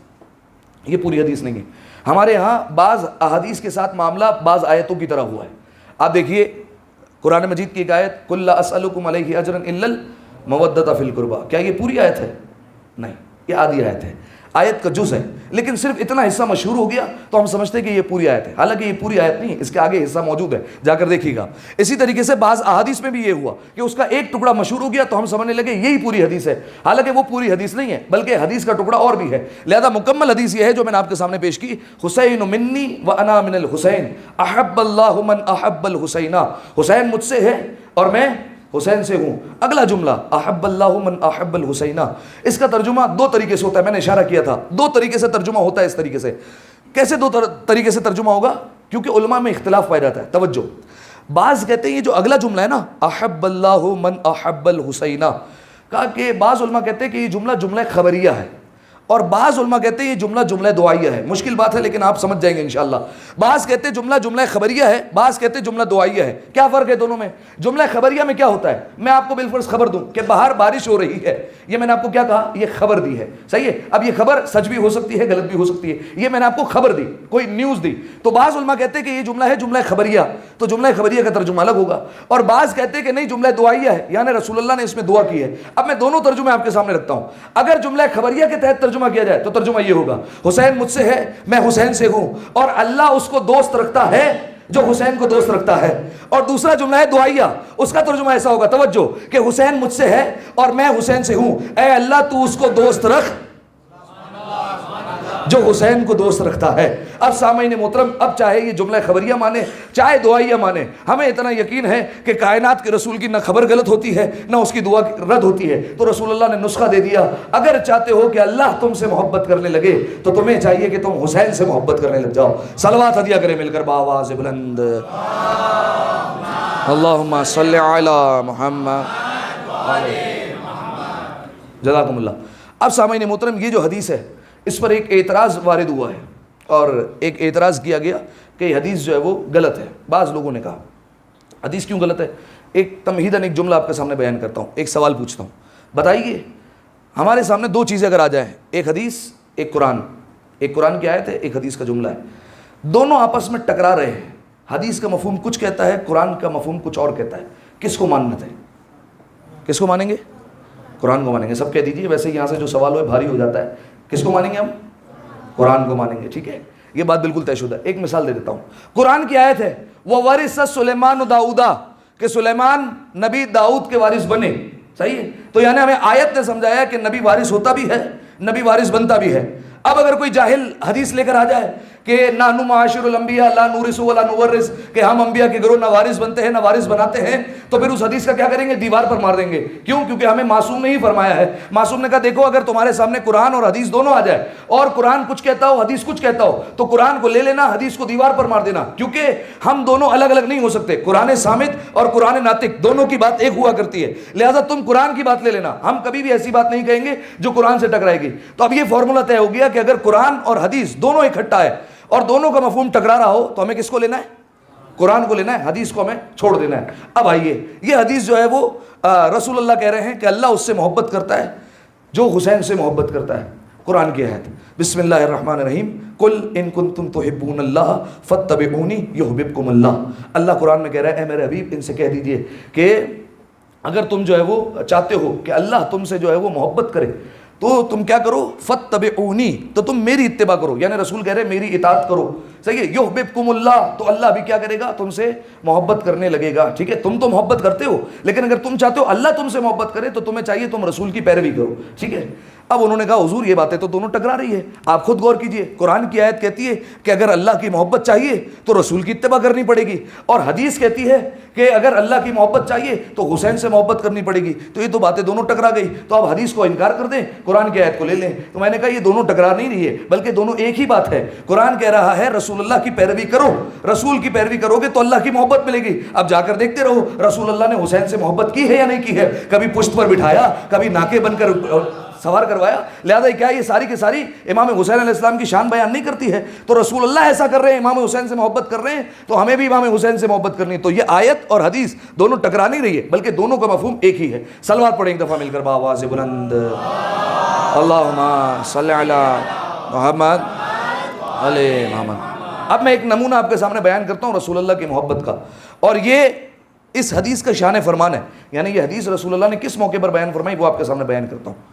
S2: یہ پوری حدیث نہیں ہے۔ ہمارے ہاں بعض احادیث کے ساتھ معاملہ بعض آیتوں کی طرح ہوا ہے۔ آپ دیکھیے قرآن مجید کی ایک آیت قُلْ لَا أَسْأَلُكُمْ عَلَيْهِ أَجْرًا إِلَّا الْمَوَدَّةَ فِي الْقُرْبَى، کیا یہ پوری آیت ہے؟ نہیں، یہ آدھی آیت ہے، آیت کا جز ہے، لیکن صرف اتنا حصہ مشہور ہو گیا تو ہم سمجھتے ہیں کہ یہ پوری آیت ہے، حالانکہ یہ پوری آیت نہیں ہے، اس کے آگے حصہ موجود ہے، جا کر دیکھیے گا۔ اسی طریقے سے بعض احادیث میں بھی یہ ہوا کہ اس کا ایک ٹکڑا مشہور ہو گیا تو ہم سمجھنے لگے یہی پوری حدیث ہے، حالانکہ وہ پوری حدیث نہیں ہے، بلکہ حدیث کا ٹکڑا اور بھی ہے۔ لہذا مکمل حدیث یہ ہے جو میں نے آپ کے سامنے پیش کی، حسین منی وانا من الحسین احب اللہ من احب الحسین، حسین مجھ سے ہے اور میں حسین سے ہوں۔ اگلا جملہ احب اللہ من احب الحسین، اس کا ترجمہ دو طریقے سے ہوتا ہے، میں نے اشارہ کیا تھا دو طریقے سے ترجمہ ہوتا ہے۔ اس طریقے سے کیسے دو طریقے سے ترجمہ ہوگا؟ کیونکہ علماء میں اختلاف پایا جاتا ہے۔ توجہ، بعض کہتے ہیں یہ جو اگلا جملہ ہے نا احب اللہ من احب الحسین، کہا کہ بعض علماء کہتے ہیں کہ یہ جملہ خبریہ ہے، اور بعض علماء کہتے ہیں یہ جملہ دعائیہ ہے۔ مشکل بات ہے لیکن آپ سمجھ جائیں گے انشاءاللہ۔ بعض کہتے ہیں جملہ خبریہ ہے، بعض کہتے ہیں جملہ دعائیہ ہے۔ کیا فرق ہے دونوں میں؟ جملہ خبریہ میں کیا ہوتا ہے؟ میں آپ کو بالفرض خبر دوں کہ باہر بارش ہو رہی ہے، یہ میں نے آپ کو کیا کہا؟ یہ خبر دی ہے، صحیح ہے؟ اب یہ خبر سچ بھی ہو سکتی ہے، غلط بھی ہو سکتی ہے، یہ میں نے آپ کو خبر دی، کوئی نیوز دی۔ تو بعض علماء کہتے ہیں کہ یہ جملہ خبریہ، تو جملہ خبریہ کا ترجمہ الگ ہوگا، اور بعض کہتے ہیں کہ نہیں جملہ دعائیہ ہے، یعنی رسول اللہ نے اس میں دعا کی ہے۔ اب میں دونوں ترجمے آپ کے سامنے رکھتا ہوں۔ اگر جملہ خبریہ کے تحت ترجمہ کیا جائے تو ترجمہ یہ ہوگا حسین مجھ سے ہے، میں حسین سے ہوں، اور اللہ اس کو دوست رکھتا ہے جو حسین کو دوست رکھتا ہے۔ اور دوسرا جملہ ہے دعائیہ، اس کا ترجمہ ایسا ہوگا، توجہ، کہ حسین مجھ سے ہے اور میں حسین سے ہوں، اے اللہ تو اس کو دوست رکھ جو حسین کو دوست رکھتا ہے۔ اب سامعین محترم، اب چاہے یہ جملہ خبریہ مانے چاہے دعائیہ مانے، ہمیں اتنا یقین ہے کہ کائنات کے رسول کی نہ خبر غلط ہوتی ہے نہ اس کی دعا رد ہوتی ہے۔ تو رسول اللہ نے نسخہ دے دیا، اگر چاہتے ہو کہ اللہ تم سے محبت کرنے لگے تو تمہیں چاہیے کہ تم حسین سے محبت کرنے لگ جاؤ۔ صلوات ہدیہ کریں مل کر بآواز بلند، اللہم صلی علی محمد۔ جزاکم اللہ۔ اب سامعین محترم، یہ جو حدیث ہے اس پر ایک اعتراض وارد ہوا ہے، اور ایک اعتراض کیا گیا کہ یہ حدیث جو ہے وہ غلط ہے۔ بعض لوگوں نے کہا حدیث کیوں غلط ہے؟ ایک تمہیداً ایک جملہ آپ کے سامنے بیان کرتا ہوں، ایک سوال پوچھتا ہوں، بتائیے ہمارے سامنے دو چیزیں اگر آ جائیں، ایک حدیث ایک قرآن، ایک قرآن کی آیت ہے ایک حدیث کا جملہ ہے، دونوں آپس میں ٹکرا رہے ہیں، حدیث کا مفہوم کچھ کہتا ہے، قرآن کا مفہوم کچھ اور کہتا ہے، کس کو ماننا ہے؟ کس کو مانیں گے؟ قرآن کو مانیں گے، سب کہہ دیجیے۔ ویسے یہاں سے جو سوال ہوئے بھاری ہو جاتا ہے، کس کو مانیں گے ہم؟ قرآن کو مانیں گے، ٹھیک ہے، یہ بات بالکل طے شدہ ہے۔ ایک مثال دے دیتا ہوں، قرآن کی آیت ہے وَوَرِثَ سُلَيْمَانُ دَاؤُدَ، کہ سلیمان نبی داؤد کے وارث بنے، صحیح ہے؟ تو یعنی ہمیں آیت نے سمجھایا کہ نبی وارث ہوتا بھی ہے، نبی وارث بنتا بھی ہے۔ اب اگر کوئی جاہل حدیث لے کر آ جائے کہ نحن معاشر الانبیاء لا نورث ولا نورث، کہ ہم انبیاء کے گروہ نہ وارث بنتے ہیں نہ وارث بناتے ہیں، تو پھر اس حدیث کا کیا کریں گے؟ دیوار پر مار دیں گے۔ کیوں؟ کیونکہ ہمیں معصوم نے ہی فرمایا ہے، معصوم نے کہا دیکھو اگر تمہارے سامنے قرآن اور حدیث دونوں آ جائے اور قرآن کچھ کہتا ہو حدیث کچھ کہتا ہو تو قرآن کو لے لینا، حدیث کو دیوار پر مار دینا، کیونکہ ہم دونوں الگ الگ نہیں ہو سکتے، قرآن صامت اور قرآن ناطق دونوں کی بات ایک ہوا کرتی ہے، لہذا تم قرآن کی بات لے لینا، ہم کبھی بھی ایسی بات نہیں کہیں گے جو قرآن سے ٹکرائے گی۔ تو اب یہ فارمولہ طے ہو گیا کہ اگر قرآن اور حدیث دونوں اکٹھا ہے اور دونوں کا مفہوم ٹکرا رہا ہو تو ہمیں کس کو لینا ہے؟ قرآن کو لینا ہے، حدیث کو ہمیں چھوڑ دینا ہے۔ اب آئیے، یہ حدیث جو ہے وہ رسول اللہ کہہ رہے ہیں کہ اللہ اس سے محبت کرتا ہے جو حسین سے محبت کرتا ہے۔ قرآن کی آیت بسم اللہ الرحمن الرحیم، قل ان کنتم تحبون اللہ فاتبعونی یحببکم اللہ۔ اللہ قرآن میں کہہ رہا ہے اے میرے حبیب ان سے کہہ دیجئے کہ اگر تم جو ہے وہ چاہتے ہو کہ اللہ تم سے جو ہے وہ محبت کرے تو تم کیا کرو؟ فاتبعونی، تو تم میری اتباع کرو، یعنی رسول کہہ رہے میری اطاعت کرو، صحیح ہے؟ یحببکم اللہ، تو اللہ بھی کیا کرے گا؟ تم سے محبت کرنے لگے گا، ٹھیک ہے؟ تم تو محبت کرتے ہو لیکن اگر تم چاہتے ہو اللہ تم سے محبت کرے تو تمہیں چاہیے تم رسول کی پیروی کرو، ٹھیک ہے؟ اب انہوں نے کہا حضور یہ باتیں تو دونوں ٹکرا رہی ہے، آپ خود غور کیجئے، قرآن کی آیت کہتی ہے کہ اگر اللہ کی محبت چاہیے تو رسول کی اتباع کرنی پڑے گی، اور حدیث کہتی ہے کہ اگر اللہ کی محبت چاہیے تو حسین سے محبت کرنی پڑے گی، تو یہ تو باتیں دونوں ٹکرا گئی، تو اب حدیث کو انکار کر دیں، قرآن کی آیت کو لے لیں۔ تو میں نے کہا یہ دونوں ٹکرا نہیں رہی ہے بلکہ دونوں ایک ہی بات ہے۔ قرآن کہہ رہا ہے رسول اللہ کی پیروی کرو، رسول کی پیروی کرو گے تو اللہ کی محبت ملے گی۔ اب جا کر دیکھتے رہو رسول اللہ نے حسین سے محبت کی ہے یا نہیں کی ہے، کبھی پشت پر بٹھایا، کبھی ناکے بن کر سوار کروایا، لہذا کیا یہ ساری کی ساری امام حسین علیہ السلام کی شان بیان نہیں کرتی ہے؟ تو رسول اللہ ایسا کر رہے ہیں، امام حسین سے محبت کر رہے ہیں، تو ہمیں بھی امام حسین سے محبت کرنی ہے۔ تو یہ آیت اور حدیث دونوں ٹکرا نہیں رہی ہے بلکہ دونوں کا مفہوم ایک ہی ہے۔ صلوات پڑھیں ایک دفعہ مل کر بآواز بلند، اللہم صلی علی محمد علی محمد۔ اب میں ایک نمونہ آپ کے سامنے بیان کرتا ہوں رسول اللہ کی محبت کا، اور یہ اس حدیث کا شان فرمان ہے، یعنی یہ حدیث رسول اللہ نے کس موقع پر بیان فرمائی وہ آپ کے سامنے بیان کرتا ہوں۔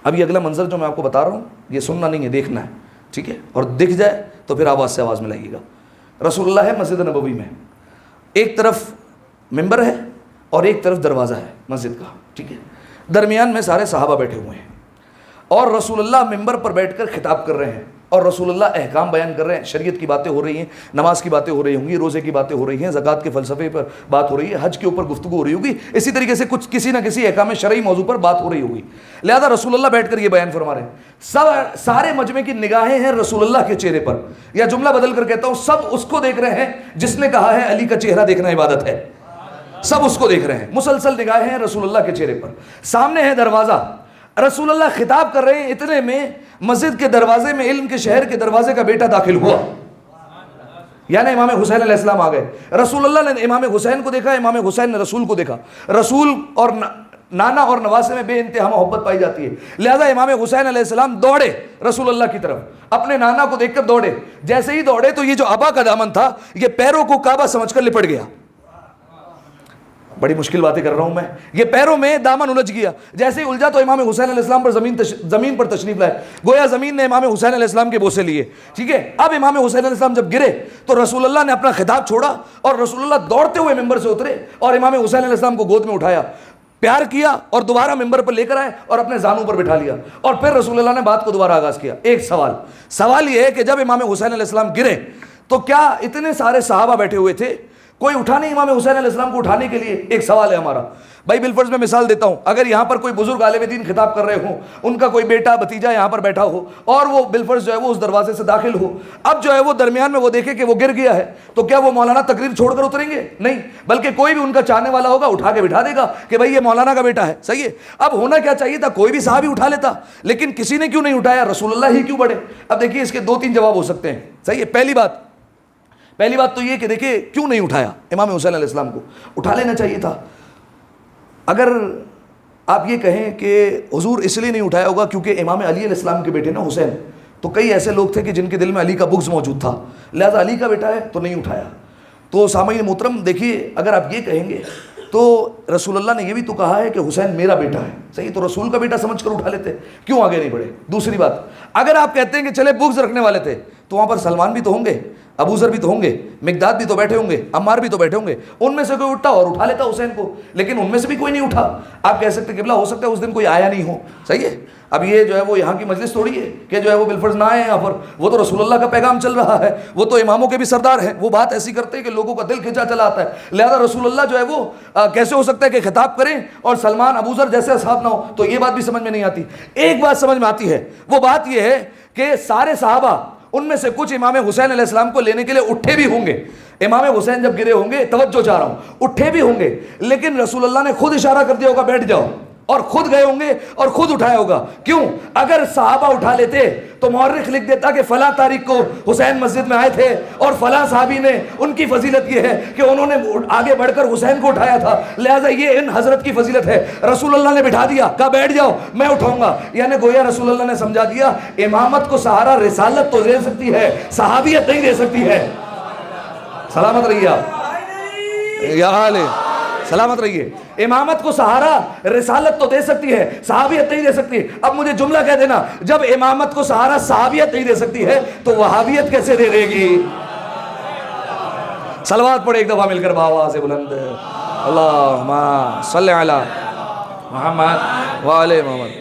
S2: اب یہ اگلا منظر جو میں آپ کو بتا رہا ہوں یہ سننا نہیں ہے، دیکھنا ہے، ٹھیک ہے؟ اور دکھ جائے تو پھر آواز سے آواز ملائیے گا۔ رسول اللہ ہے مسجد نبوی میں، ایک طرف ممبر ہے اور ایک طرف دروازہ ہے مسجد کا، ٹھیک ہے؟ درمیان میں سارے صحابہ بیٹھے ہوئے ہیں اور رسول اللہ ممبر پر بیٹھ کر خطاب کر رہے ہیں اور رسول اللہ احکام بیان کر رہے ہیں، شریعت کی باتیں ہو رہی ہیں، نماز کی باتیں ہو رہی ہوں گی، روزے کی باتیں ہو رہی ہیں، زکوٰۃ کے فلسفے پر بات ہو رہی ہے، حج کے اوپر گفتگو ہو رہی ہوگی، اسی طریقے سے کچھ کسی نہ کسی احکام شرعی موضوع پر بات ہو رہی ہوگی۔ لہذا رسول اللہ بیٹھ کر یہ بیان فرما رہے ہیں، سارے مجمع کی نگاہیں ہیں رسول اللہ کے چہرے پر، یا جملہ بدل کر کہتا ہوں سب اس کو دیکھ رہے ہیں جس نے کہا ہے علی کا چہرہ دیکھنا عبادت ہے، سب اس کو دیکھ رہے ہیں، مسلسل نگاہیں ہیں رسول اللہ کے چہرے پر۔ سامنے ہے دروازہ، رسول اللہ خطاب کر رہے ہیں، اتنے میں مسجد کے دروازے میں علم کے شہر کے دروازے کا بیٹا داخل ہوا، یعنی امام حسین علیہ السلام آ گئے۔ رسول اللہ نے امام حسین کو دیکھا، امام حسین نے رسول کو دیکھا۔ رسول اور نانا اور نواسے میں بے انتہا محبت پائی جاتی ہے، لہذا امام حسین علیہ السلام دوڑے رسول اللہ کی طرف، اپنے نانا کو دیکھ کر دوڑے۔ جیسے ہی دوڑے تو یہ جو ابا کا دامن تھا یہ پیروں کو کعبہ سمجھ کر لپٹ گیا۔ بڑی مشکل باتیں کر رہا ہوں میں، یہ پیروں میں دامن الجھ گیا۔ جیسے ہی الجھا تو امام حسین علیہ السلام پر زمین پر تشریف لائے، گویا زمین نے امام حسین علیہ السلام کے بوسے لیے، ٹھیک ہے؟ اب امام حسین علیہ السلام جب گرے تو رسول اللہ نے اپنا خطاب چھوڑا اور رسول اللہ دوڑتے ہوئے ممبر سے اترے اور امام حسین علیہ السلام کو گود میں اٹھایا، پیار کیا اور دوبارہ ممبر پر لے کر آئے اور اپنے زانوں پر بٹھا لیا، اور پھر رسول اللہ نے بات کو دوبارہ آغاز کیا۔ ایک سوال یہ ہے کہ جب امام حسین علیہ السلام گرے تو کیا اتنے سارے صحابہ بیٹھے ہوئے تھے، کوئی اٹھا نہیں امام حسین علیہ السلام کو اٹھانے کے لیے؟ ایک سوال ہے ہمارا بھائی، بالفرض میں مثال دیتا ہوں، اگر یہاں پر کوئی بزرگ عالم دین خطاب کر رہے ہوں، ان کا کوئی بیٹا بھتیجا یہاں پر بیٹھا ہو اور وہ بالفرض جو ہے وہ اس دروازے سے داخل ہو، اب جو ہے وہ درمیان میں وہ دیکھے کہ وہ گر گیا ہے، تو کیا وہ مولانا تقریر چھوڑ کر اتریں گے؟ نہیں، بلکہ کوئی بھی ان کا چاہنے والا ہوگا اٹھا کے بٹھا دے گا کہ بھائی یہ مولانا کا بیٹا ہے، صحیح ہے؟ اب ہونا کیا چاہیے تھا، کوئی بھی صحابی اٹھا لیتا، لیکن کسی نے کیوں نہیں اٹھایا؟ رسول اللہ ہی کیوں بڑھے؟ اب دیکھیے اس کے 2-3 جواب ہو سکتے ہیں، صحیح ہے؟ پہلی بات تو یہ کہ دیکھیں کیوں نہیں اٹھایا امام حسین علیہ السلام کو؟ اٹھا لینا چاہیے تھا۔ اگر آپ یہ کہیں کہ حضور اس لیے نہیں اٹھایا ہوگا کیونکہ امام علی علیہ السلام کے بیٹے نا حسین، تو کئی ایسے لوگ تھے کہ جن کے دل میں علی کا بغض موجود تھا، لہذا علی کا بیٹا ہے تو نہیں اٹھایا۔ تو سامعین محترم دیکھیے، اگر آپ یہ کہیں گے تو رسول اللہ نے یہ بھی تو کہا ہے کہ حسین میرا بیٹا ہے، صحیح؟ تو رسول کا بیٹا سمجھ کر اٹھا لیتے، کیوں آگے نہیں بڑھے؟ دوسری بات، اگر آپ کہتے ہیں کہ چلے بغض رکھنے والے تھے تو وہاں پر سلمان بھی تو ہوں گے، ابو ذر بھی تو ہوں گے، مقداد بھی تو بیٹھے ہوں گے، عمار بھی تو بیٹھے ہوں گے، ان میں سے کوئی اٹھتا اور اٹھا لیتا حسین کو، لیکن ان میں سے بھی کوئی نہیں اٹھا۔ آپ کہہ سکتے قبلہ ہو سکتا ہے اس دن کوئی آیا نہیں ہو، صحیح ہے؟ اب یہ جو ہے وہ یہاں کی مجلس تھوڑی ہے کہ جو ہے وہ بالفرض نہ آئے یہاں پر، وہ تو رسول اللہ کا پیغام چل رہا ہے، وہ تو اماموں کے بھی سردار ہیں، وہ بات ایسی کرتے ہیں کہ لوگوں کا دل کھنچا چلا آتا ہے، لہذا رسول اللہ جو ہے وہ کیسے ہو سکتا ہے کہ خطاب کریں اور سلمان ابو ذر جیسے اصحاب نہ ہو؟ تو یہ بات بھی سمجھ میں نہیں آتی۔ ایک بات سمجھ میں آتی ہے، وہ بات یہ ہے کہ سارے صحابہ ان میں سے کچھ امام حسین علیہ السلام کو لینے کے لیے اٹھے بھی ہوں گے، امام حسین جب گرے ہوں گے، توجہ چاہ رہا ہوں، اٹھے بھی ہوں گے، لیکن رسول اللہ نے خود اشارہ کر دیا ہوگا بیٹھ جاؤ، اور خود گئے ہوں گے اور خود اٹھایا ہوگا۔ کیوں؟ اگر صحابہ اٹھا لیتے تو مورخ لکھ دیتا کہ فلاں تاریخ کو حسین مسجد میں آئے تھے اور فلاں صحابی نے، ان کی فضیلت یہ ہے کہ انہوں نے آگے بڑھ کر حسین کو اٹھایا تھا، لہذا یہ ان حضرت کی فضیلت ہے۔ رسول اللہ نے بٹھا دیا، کہا بیٹھ جاؤ میں اٹھاؤں گا، یعنی گویا رسول اللہ نے سمجھا دیا امامت کو سہارا رسالت تو دے سکتی ہے، صحابیت نہیں دے سکتی ہے۔ سلامت رہیے آپ، یا حال ہے، سلامت رہیے۔ امامت کو سہارا رسالت تو دے سکتی ہے، صحابیت نہیں دے سکتی۔ اب مجھے جملہ کہہ دینا، جب امامت کو سہارا صحابیت نہیں دے سکتی ہے تو وہابیت کیسے دے دے گی؟ صلوات پڑھے ایک دفعہ مل کر بآواز بلند، اللہم صلی علی محمد وآل محمد۔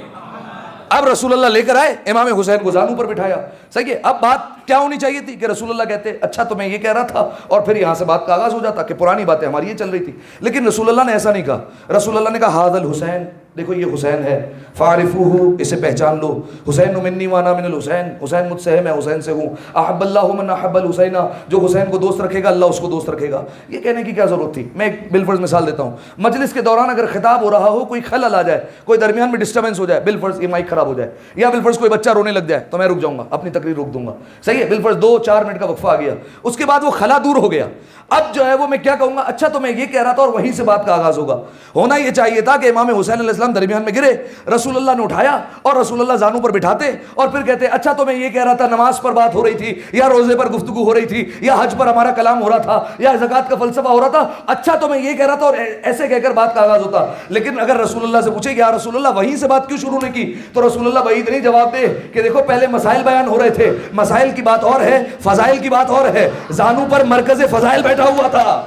S2: اب رسول اللہ لے کر آئے، امام حسین کو زانوں پر بٹھایا، صحیح ہے؟ اب بات کیا ہونی چاہیے تھی کہ رسول اللہ کہتے اچھا تو میں یہ کہہ رہا تھا، اور پھر یہاں سے بات کا آغاز ہو جاتا کہ پرانی باتیں ہماری یہ چل رہی تھی، لیکن رسول اللہ نے ایسا نہیں کہا۔ رسول اللہ نے کہا ھذا الحسین، دیکھو یہ حسین ہے، فاعرفوہ، اسے پہچان لو، حسین منی وانا من الحسین، حسین مجھ سے ہے میں حسین سے ہوں، احب اللہ من احب الحسین، جو حسین کو دوست رکھے گا اللہ اس کو دوست رکھے گا۔ یہ کہنے کی کیا ضرورت تھی؟ میں ایک بالفرض مثال دیتا ہوں، مجلس کے دوران اگر خطاب ہو رہا ہو، کوئی خلل آ جائے، کوئی درمیان میں ڈسٹربنس ہو جائے، بالفرض یہ مائک خراب ہو جائے، یا بالفرض کوئی بچہ رونے لگ جائے، تو میں رک جاؤں گا، اپنی تقریر روک دوں گا، صحیح ہے؟ بالفرض 2-4 منٹ کا وقفہ آ گیا، اس کے بعد وہ خلا دور ہو گیا، اب جو ہے وہ میں کیا کہوں گا؟ اچھا تو میں یہ کہہ رہا تھا، اور وہیں سے بات کا آغاز ہوگا۔ ہونا یہ چاہیے تھا کہ امام حسین علیہ السلام درمیان میں گرے, رسول اللہ نے اٹھایا اور رسول اللہ زانوں پر بٹھاتے اور پھر کہتے اچھا تو میں یہ کہہ رہا تھا نماز پر بات ہو رہی تھی یا روزے پر گفتگو ہو رہی تھی یا حج پر ہمارا کلام ہو رہا تھا یا زکوٰۃ کا فلسفہ ہو رہا تھا, اچھا تو میں یہ کہہ رہا تھا, اور ایسے کہہ کر بات کا آغاز ہوتا. لیکن اگر رسول اللہ سے پوچھے کہ یا رسول اللہ وہیں سے بات کیوں شروع نہیں کی, تو رسول اللہ وہی نہیں جواب دے کہ دیکھو پہلے مسائل بیان ہو رہے تھے, مسائل کی بات اور ہے, فضائل کی بات اور ہے. زانوں پر مرکز فضائل بیٹھا ہوا تھا.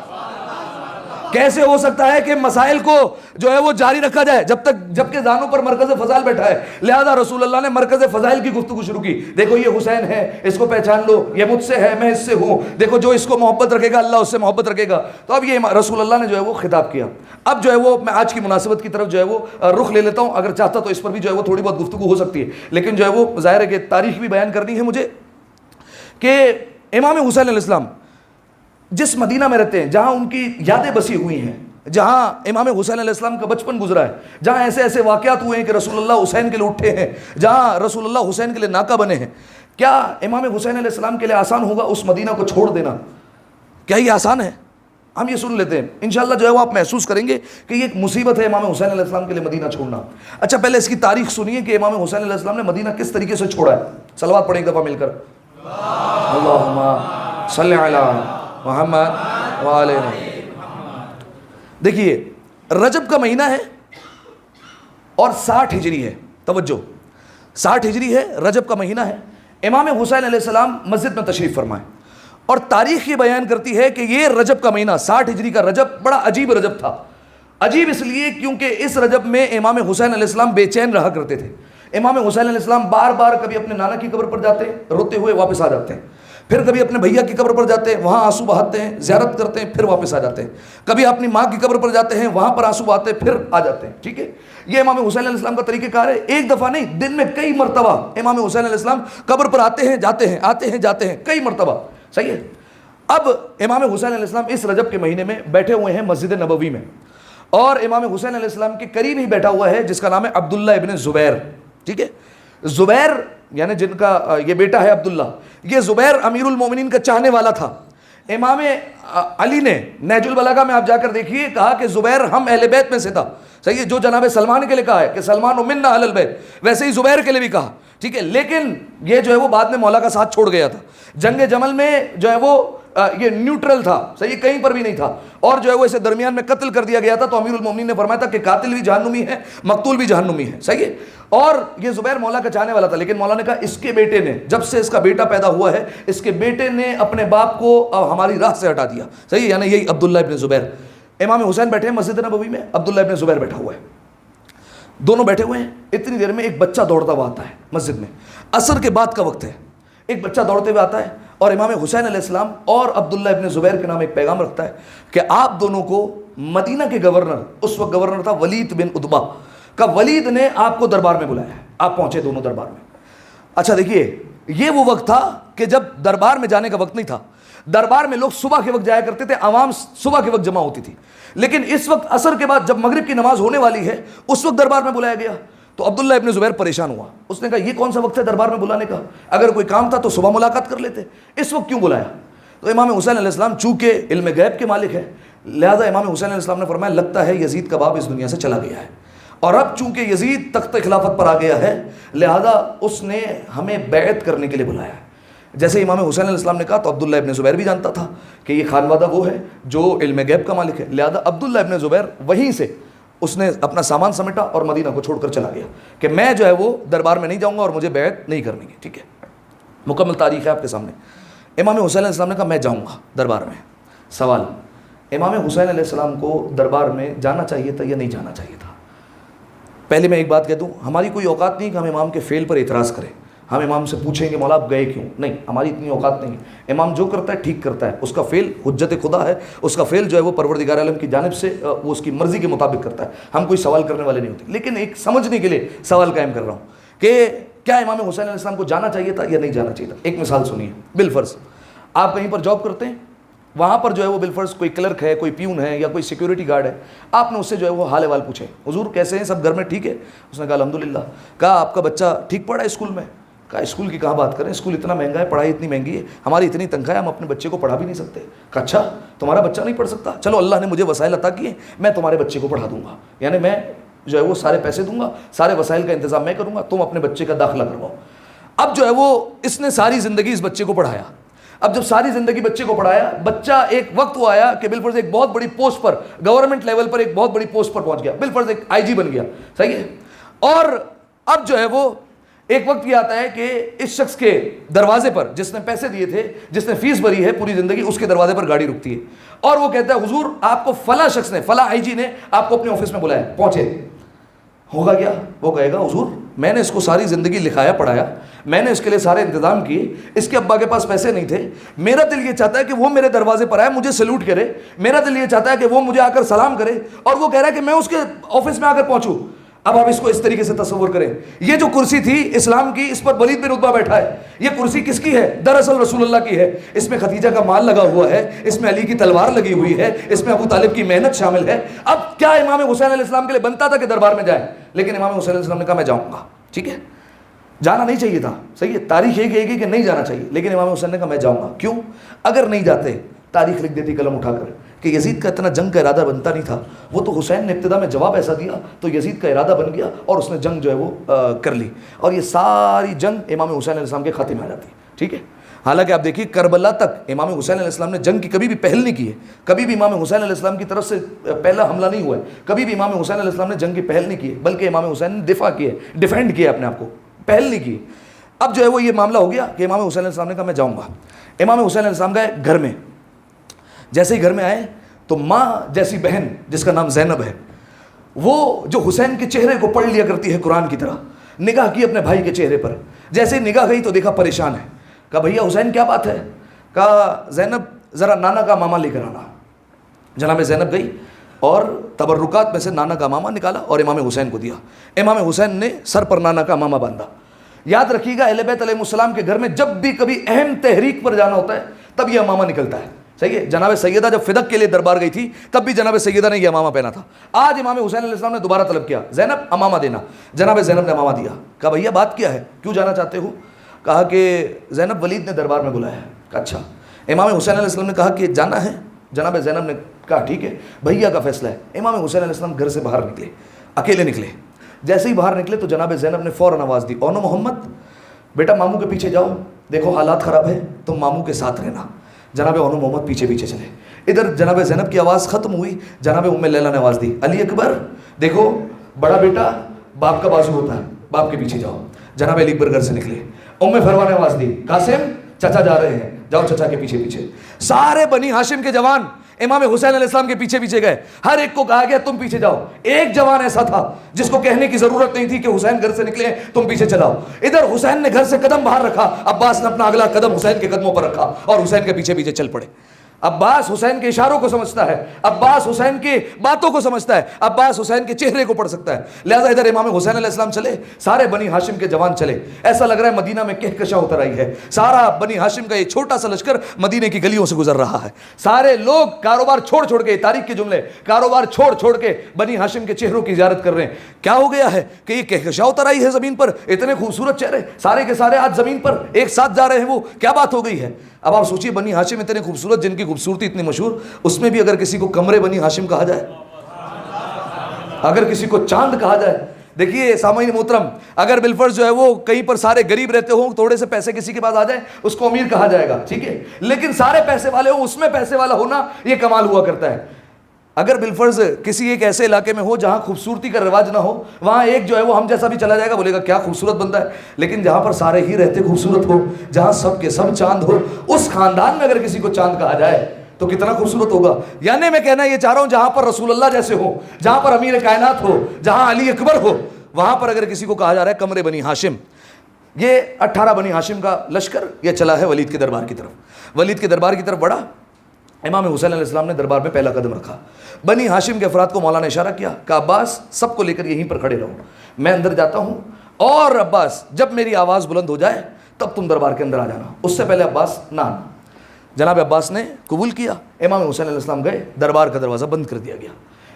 S2: کیسے ہو سکتا ہے کہ مسائل کو جو ہے وہ جاری رکھا جائے جبکہ زانوں پر مرکز فضائل بیٹھا ہے. لہذا رسول اللہ نے مرکز فضائل کی گفتگو شروع کی. دیکھو یہ حسین ہے, اس کو پہچان لو, یہ مجھ سے ہے, میں اس سے ہوں, دیکھو جو اس کو محبت رکھے گا اللہ اس سے محبت رکھے گا. تو اب یہ رسول اللہ نے جو ہے وہ خطاب کیا. اب جو ہے وہ میں آج کی مناسبت کی طرف جو ہے وہ رخ لے لیتا ہوں. اگر چاہتا تو اس پر بھی جو ہے وہ تھوڑی بہت گفتگو ہو سکتی ہے, لیکن جو ہے وہ ظاہر ہے کہ تاریخ بھی بیان کرنی ہے مجھے کہ امام حسین علیہ السلام جس مدینہ میں رہتے ہیں, جہاں ان کی یادیں بسی ہوئی ہیں, جہاں امام حسین علیہ السلام کا بچپن گزرا ہے, جہاں ایسے ایسے واقعات ہوئے ہیں کہ رسول اللہ حسین کے لیے اٹھے ہیں, جہاں رسول اللہ حسین کے لیے ناکہ بنے ہیں, کیا امام حسین علیہ السلام کے لیے آسان ہوگا اس مدینہ کو چھوڑ دینا؟ کیا یہ آسان ہے؟ ہم یہ سن لیتے ہیں, انشاءاللہ جو ہے وہ آپ محسوس کریں گے کہ یہ ایک مصیبت ہے امام حسین علیہ السلام کے لیے مدینہ چھوڑنا. اچھا پہلے اس کی تاریخ سنیے کہ امام حسین علیہ السلام نے مدینہ کس طریقے سے چھوڑا ہے. صلوات پڑھیں ایک دفعہ مل کر, اللہم صلی علی محمد وعلی محمد. دیکھیے رجب کا مہینہ ہے اور 60 ہجری ہے, توجہ 60 ہجری ہے, رجب کا مہینہ ہے. امام حسین علیہ السلام مسجد میں تشریف فرمائے اور تاریخ یہ بیان کرتی ہے کہ یہ رجب کا مہینہ 60 ہجری کا رجب بڑا عجیب رجب تھا. عجیب اس لیے کیونکہ اس رجب میں امام حسین علیہ السلام بے چین رہا کرتے تھے. امام حسین علیہ السلام بار بار کبھی اپنے نانا کی قبر پر جاتے ہیں, روتے ہوئے واپس آ جاتے ہیں, پھر کبھی اپنے بھیا کی قبر پر جاتے ہیں, وہاں آنسو بہاتے ہیں, زیارت کرتے ہیں, پھر واپس آ جاتے ہیں, کبھی اپنی ماں کی قبر پر جاتے ہیں, وہاں پر آنسو بہاتے ہیں, پھر آ جاتے ہیں. ٹھیک ہے, یہ امام حسین علیہ السلام کا طریقہ کار ہے. ایک دفعہ نہیں, دن میں کئی مرتبہ امام حسین علیہ السلام قبر پر آتے ہیں, جاتے ہیں, آتے ہیں, جاتے ہیں, کئی مرتبہ. صحیح ہے. اب امام حسین علیہ السلام اس رجب کے مہینے میں بیٹھے ہوئے ہیں مسجد نبوی میں, اور امام حسین علیہ السلام کے قریب ہی بیٹھا ہوا ہے جس کا نام ہے عبداللہ ابن زبیر. ٹھیک ہے, زبیر یعنی جن کا یہ بیٹا ہے عبداللہ, یہ زبیر امیر المومنین کا چاہنے والا تھا. امام علی نے نہج البلاغہ میں آپ جا کر دیکھیے کہا کہ زبیر ہم اہل بیت میں سے تھا. صحیح ہے, جو جناب سلمان کے لیے کہا ہے کہ سلمان منا اہل البیت, ویسے ہی زبیر کے لیے بھی کہا. ٹھیک ہے, لیکن یہ جو ہے وہ بعد میں مولا کا ساتھ چھوڑ گیا تھا. جنگ جمل میں جو ہے وہ یہ نیوٹرل تھا, صحیح, کہیں پر بھی نہیں تھا, اور جو ہے وہ اسے درمیان میں قتل کر دیا گیا تھا. تو امیر المومنین نے فرمایا تھا کہ قاتل بھی جہنمی ہے, مقتول بھی جہنمی ہے. صحیح ہے, اور یہ زبیر مولا کا چاہنے والا تھا, لیکن مولا نے کہا اس کے بیٹے نے, جب سے اس کا بیٹا پیدا ہوا ہے, اس کے بیٹے نے اپنے باپ کو ہماری راہ سے ہٹا دیا. صحیح ہے, یعنی یہی عبداللہ ابن زبیر. امام حسین بیٹھے ہیں مسجد نبوی میں, عبداللہ ابن زبیر بیٹھا ہوا ہے, دونوں بیٹھے ہوئے ہیں. اتنی دیر میں ایک بچہ دوڑتا ہوا آتا ہے مسجد میں, عصر کے بعد کا وقت ہے. ایک بچہ دوڑتے ہوئے آتا ہے اور امام حسین علیہ السلام اور عبداللہ ابن زبیر کے نام ایک پیغام رکھتا ہے کہ آپ دونوں کو مدینہ کے گورنر, اس وقت گورنر تھا ولید بن عتبہ کا, ولید نے آپ کو دربار میں بلایا ہے. آپ پہنچے دونوں دربار میں. اچھا دیکھیے, یہ وہ وقت تھا کہ جب دربار میں جانے کا وقت نہیں تھا. دربار میں لوگ صبح کے وقت جایا کرتے تھے, عوام صبح کے وقت جمع ہوتی تھی. لیکن اس وقت عصر کے بعد جب مغرب کی نماز ہونے والی ہے, اس وقت دربار میں بلایا گیا. تو عبداللہ ابن زبیر پریشان ہوا. اس نے کہا یہ کون سا وقت ہے دربار میں بلانے کا, اگر کوئی کام تھا تو صبح ملاقات کر لیتے, اس وقت کیوں بلایا؟ تو امام حسین علیہ السلام چونکہ علم غیب کے مالک ہے, لہذا امام حسین علیہ السلام نے فرمایا لگتا ہے یزید کا باب اس دنیا سے چلا گیا ہے, اور اب چونکہ یزید تخت خلافت پر آ گیا ہے, لہذا اس نے ہمیں بیعت کرنے کے لیے بلایا ہے. جیسے امام حسین علیہ السلام نے کہا تو عبداللہ ابن زبیر بھی جانتا تھا کہ یہ خانوادہ وہ ہے جو علم غیب کا مالک ہے, لہذا عبداللہ ابن زبیر وہیں سے اس نے اپنا سامان سمیٹا اور مدینہ کو چھوڑ کر چلا گیا کہ میں جو ہے وہ دربار میں نہیں جاؤں گا اور مجھے بیعت نہیں کرنی ہے. ٹھیک ہے, مکمل تاریخ ہے آپ کے سامنے. امام حسین علیہ السلام نے کہا میں جاؤں گا دربار میں. سوال, امام حسین علیہ السلام کو دربار میں جانا چاہیے تھا یا نہیں جانا چاہیے تھا؟ پہلے میں ایک بات کہہ دوں, ہماری کوئی اوقات نہیں کہ ہم امام کے فعل پر اعتراض کریں. ہم امام سے پوچھیں کہ مولا آپ گئے کیوں, نہیں, ہماری اتنی اوقات نہیں ہے. امام جو کرتا ہے ٹھیک کرتا ہے, اس کا فعل حجت خدا ہے, اس کا فعل جو ہے وہ پروردگار عالم کی جانب سے وہ اس کی مرضی کے مطابق کرتا ہے. ہم کوئی سوال کرنے والے نہیں ہوتے, لیکن ایک سمجھنے کے لیے سوال قائم کر رہا ہوں کہ کیا امام حسین علیہ السلام کو جانا چاہیے تھا یا نہیں جانا چاہیے تھا. ایک مثال سنیے, بالفرض آپ کہیں پر جاب کرتے ہیں, وہاں پر جو ہے وہ بالفرض کوئی کلرک ہے, کوئی پیون ہے یا کوئی سیکیورٹی گارڈ ہے. آپ نے اس سے جو ہے وہ حال احوال پوچھے, حضور کیسے ہیں, سب گھر میں ٹھیک ہے؟ اس نے کہا الحمدللہ. کہا آپ کا بچہ ٹھیک پڑھا ہے اسکول میں؟ کہا اسکول کی کہاں بات کریں, اسکول اتنا مہنگا ہے, پڑھائی اتنی مہنگی ہے, ہماری اتنی تنخواہ ہے, ہم اپنے بچے کو پڑھا بھی نہیں سکتے. کہا اچھا تمہارا بچہ نہیں پڑھ سکتا, چلو اللہ نے مجھے وسائل عطا کیے, میں تمہارے بچے کو پڑھا دوں گا. یعنی میں جو ہے وہ سارے پیسے دوں گا, سارے وسائل کا انتظام میں کروں گا, تم اپنے بچے کا داخلہ کرواؤ. اب جو ہے وہ اس نے ساری زندگی اس بچے کو پڑھایا. اب جب ساری زندگی بچے کو پڑھایا, بچہ ایک وقت وہ آیا کہ بالفرض ایک بہت بڑی پوسٹ پر, گورنمنٹ لیول پر ایک بہت بڑی پوسٹ پر پہنچ گیا, بالفرض ایک آئی جی بن گیا, صحیح ہے. اور اب جو ہے وہ ایک وقت یہ آتا ہے کہ اس شخص کے دروازے پر, جس نے پیسے دیے تھے, جس نے فیس بھری ہے پوری زندگی, اس کے دروازے پر گاڑی رکتی ہے اور وہ کہتا ہے حضور آپ کو فلاں شخص نے, فلاں آئی جی نے آپ کو اپنے آفس میں بلایا, پہنچے. ہوگا کیا؟ وہ کہے گا حضور میں نے اس کو ساری زندگی لکھایا پڑھایا, میں نے اس کے لیے سارے انتظام کیے, اس کے ابا کے پاس پیسے نہیں تھے, میرا دل یہ چاہتا ہے کہ وہ میرے دروازے پر آئے, مجھے سلوٹ کرے, میرا دل یہ چاہتا ہے کہ وہ مجھے آ کر سلام کرے, اور وہ کہہ رہا ہے کہ میں اس کے آفس میں آ کر پہنچوں. اب آپ اس کو اس طریقے سے تصور کریں, یہ جو کرسی تھی اسلام کی, اس پر ولید بن عتبہ بیٹھا ہے. یہ کرسی کس کی ہے؟ دراصل رسول اللہ کی ہے. اس میں خدیجہ کا مال لگا ہوا ہے, اس میں علی کی تلوار لگی ہوئی ہے, اس میں ابو طالب کی محنت شامل ہے. اب کیا امام حسین علیہ السلام کے لیے بنتا تھا کہ دربار میں جائیں, لیکن امام حسین علیہ السلام نے کہا میں جاؤں گا. ٹھیک ہے, جانا نہیں چاہیے تھا, صحیح ہے, تاریخ یہ کہے گی کہ نہیں جانا چاہیے, لیکن امام حسین نے کہا میں جاؤں گا. کیوں؟ اگر نہیں جاتے تاریخ لکھ دیتی قلم اٹھا کر کہ یزید کا اتنا جنگ کا ارادہ بنتا نہیں تھا, وہ تو حسین نے ابتدا میں جواب ایسا دیا تو یزید کا ارادہ بن گیا اور اس نے جنگ جو ہے وہ کر لی, اور یہ ساری جنگ امام حسین علیہ السلام کے خاتمے میں آ جاتی. ٹھیک ہے, حالانکہ آپ دیکھیے کربلا تک امام حسین علیہ السلام نے جنگ کی کبھی بھی پہل نہیں کی ہے, کبھی بھی امام حسین علیہ السلام کی طرف سے پہلا حملہ نہیں ہوا ہے, کبھی بھی امام حسین علیہ السلام نے جنگ کی پہل نہیں کی ہے, بلکہ امام حسین نے دفاع کی ہے, ڈیفینڈ کیا اپنے آپ کو, پہل نہیں کی. اب جو ہے وہ یہ معاملہ ہو گیا کہ امام حسین علیہ السلام نے کہا میں جاؤں گا. امام حسین علیہ السلام گئے گھر میں, جیسے ہی گھر میں آئے تو ماں جیسی بہن جس کا نام زینب ہے, وہ جو حسین کے چہرے کو پڑھ لیا کرتی ہے قرآن کی طرح, نگاہ کی اپنے بھائی کے چہرے پر, جیسے نگاہ گئی تو دیکھا پریشان ہے. کہا بھیا حسین کیا بات ہے؟ کہا زینب ذرا نانا کا ماما لے کر آنا. جناب زینب گئی اور تبرکات میں سے نانا کا ماما نکالا اور امام حسین کو دیا. امام حسین نے سر پر نانا کا ماما باندھا. یاد رکھیے گا اہل بیت علیہ السلام کے گھر میں جب بھی کبھی اہم تحریک پر جانا ہوتا ہے تب یہ امامہ نکلتا ہے, صحیح ہے. جناب سیدہ جب فدق کے لیے دربار گئی تھی تب بھی جناب سیدہ نے یہ امامہ پہنا تھا. آج امام حسین علیہ السلام نے دوبارہ طلب کیا زینب امامہ دینا. جناب زینب نے امامہ دیا. کہا بھیا بات کیا ہے, کیوں جانا چاہتے ہو؟ کہا کہ زینب ولید نے دربار میں بلایا ہے. کہا اچھا. امام حسین علیہ السلام نے کہا کہ جانا ہے؟ جناب زینب نے کہا ٹھیک ہے بھیا کا فیصلہ ہے. امام حسین علیہ السلام گھر سے باہر نکلے, اکیلے نکلے. جیسے ہی باہر نکلے تو جناب زینب نے فوراً آواز دی, اونو محمد بیٹا ماموں کے پیچھے جاؤ, دیکھو حالات خراب ہے, تم ماموں کے ساتھ رہنا. جناب اونو محمد پیچھے پیچھے چلے. ادھر جناب زینب کی آواز ختم ہوئی, جناب ام لیلہ نے آواز دی علی اکبر دیکھو بڑا بیٹا باپ کا بازو ہوتا ہے, باپ کے پیچھے جاؤ. جناب علی اکبر گھر سے نکلے. ام فروا نے آواز دی قاسم چچا جا رہے ہیں, جاؤ چچا کے پیچھے پیچھے. سارے بنی ہاشم کے جوان امام حسین علیہ السلام کے پیچھے پیچھے گئے. ہر ایک کو کہا گیا تم پیچھے جاؤ. ایک جوان ایسا تھا جس کو کہنے کی ضرورت نہیں تھی کہ حسین گھر سے نکلے ہیں تم پیچھے چلاؤ. ادھر حسین نے گھر سے قدم باہر رکھا, عباس نے اپنا اگلا قدم حسین کے قدموں پر رکھا اور حسین کے پیچھے پیچھے چل پڑے. عباس حسین کے اشاروں کو سمجھتا ہے, عباس حسین کی باتوں کو سمجھتا ہے, عباس حسین کے چہرے کو پڑھ سکتا ہے. لہذا ادھر امام حسین علیہ السلام چلے, سارے بنی ہاشم کے جوان چلے. ایسا لگ رہا ہے مدینہ میں کہکشاں اتر آئی ہے. سارا بنی ہاشم کا یہ چھوٹا سا لشکر مدینے کی گلیوں سے گزر رہا ہے. سارے لوگ کاروبار چھوڑ چھوڑ کے, تاریخ کے جملے, کاروبار چھوڑ چھوڑ کے بنی ہاشم کے چہروں کی زیارت کر رہے ہیں. کیا ہو گیا ہے کہ یہ کہکشاں اتر آئی ہے زمین پر, اتنے خوبصورت چہرے سارے کے سارے آج زمین پر ایک ساتھ جا رہے ہیں, وہ کیا بات ہو گئی ہے؟ اب آپ سوچیے بنی ہاشم اتنے خوبصورت, جن کی خوبصورتی اتنی مشہور, اس میں بھی اگر کسی کو کمرے بنی ہاشم کہا جائے, اگر کسی کو چاند کہا جائے. دیکھیے سامعین محترم, اگر بالفرض جو ہے وہ کہیں پر سارے غریب رہتے ہوں, تھوڑے سے پیسے کسی کے پاس آ جائیں, اس کو امیر کہا جائے گا, ٹھیک ہے, لیکن سارے پیسے والے ہوں, اس میں پیسے والا ہونا یہ کمال ہوا کرتا ہے. اگر بالفرض کسی ایک ایسے علاقے میں ہو جہاں خوبصورتی کا رواج نہ ہو, وہاں ایک جو ہے وہ ہم جیسا بھی چلا جائے گا, بولے گا کیا خوبصورت بندہ ہے. لیکن جہاں پر سارے ہی رہتے خوبصورت ہو, جہاں سب کے سب چاند ہو, اس خاندان میں اگر کسی کو چاند کہا جائے تو کتنا خوبصورت ہوگا. یعنی میں کہنا یہ چاہ رہا ہوں جہاں پر رسول اللہ جیسے ہو, جہاں پر امیر کائنات ہو, جہاں علی اکبر ہو, وہاں پر اگر کسی کو کہا جا رہا ہے کمرے بنی ہاشم. یہ 18 بنی ہاشم کا لشکر یہ چلا ہے ولید کے دربار کی طرف. ولید کے دربار کی طرف بڑھا. امام حسین علیہ السلام نے دربار میں پہلا قدم رکھا. بنی ہاشم کے افراد کو مولا نے اشارہ کیا کہ عباس سب کو لے کر یہیں پر کھڑے رہو, میں اندر جاتا ہوں, اور عباس جب میری آواز بلند ہو جائے تب تم دربار کے اندر آ جانا, اس سے پہلے عباس نہ آنا. جناب عباس نے قبول کیا. امام حسین علیہ السلام گئے, دربار کا دروازہ بند کر دیا گیا.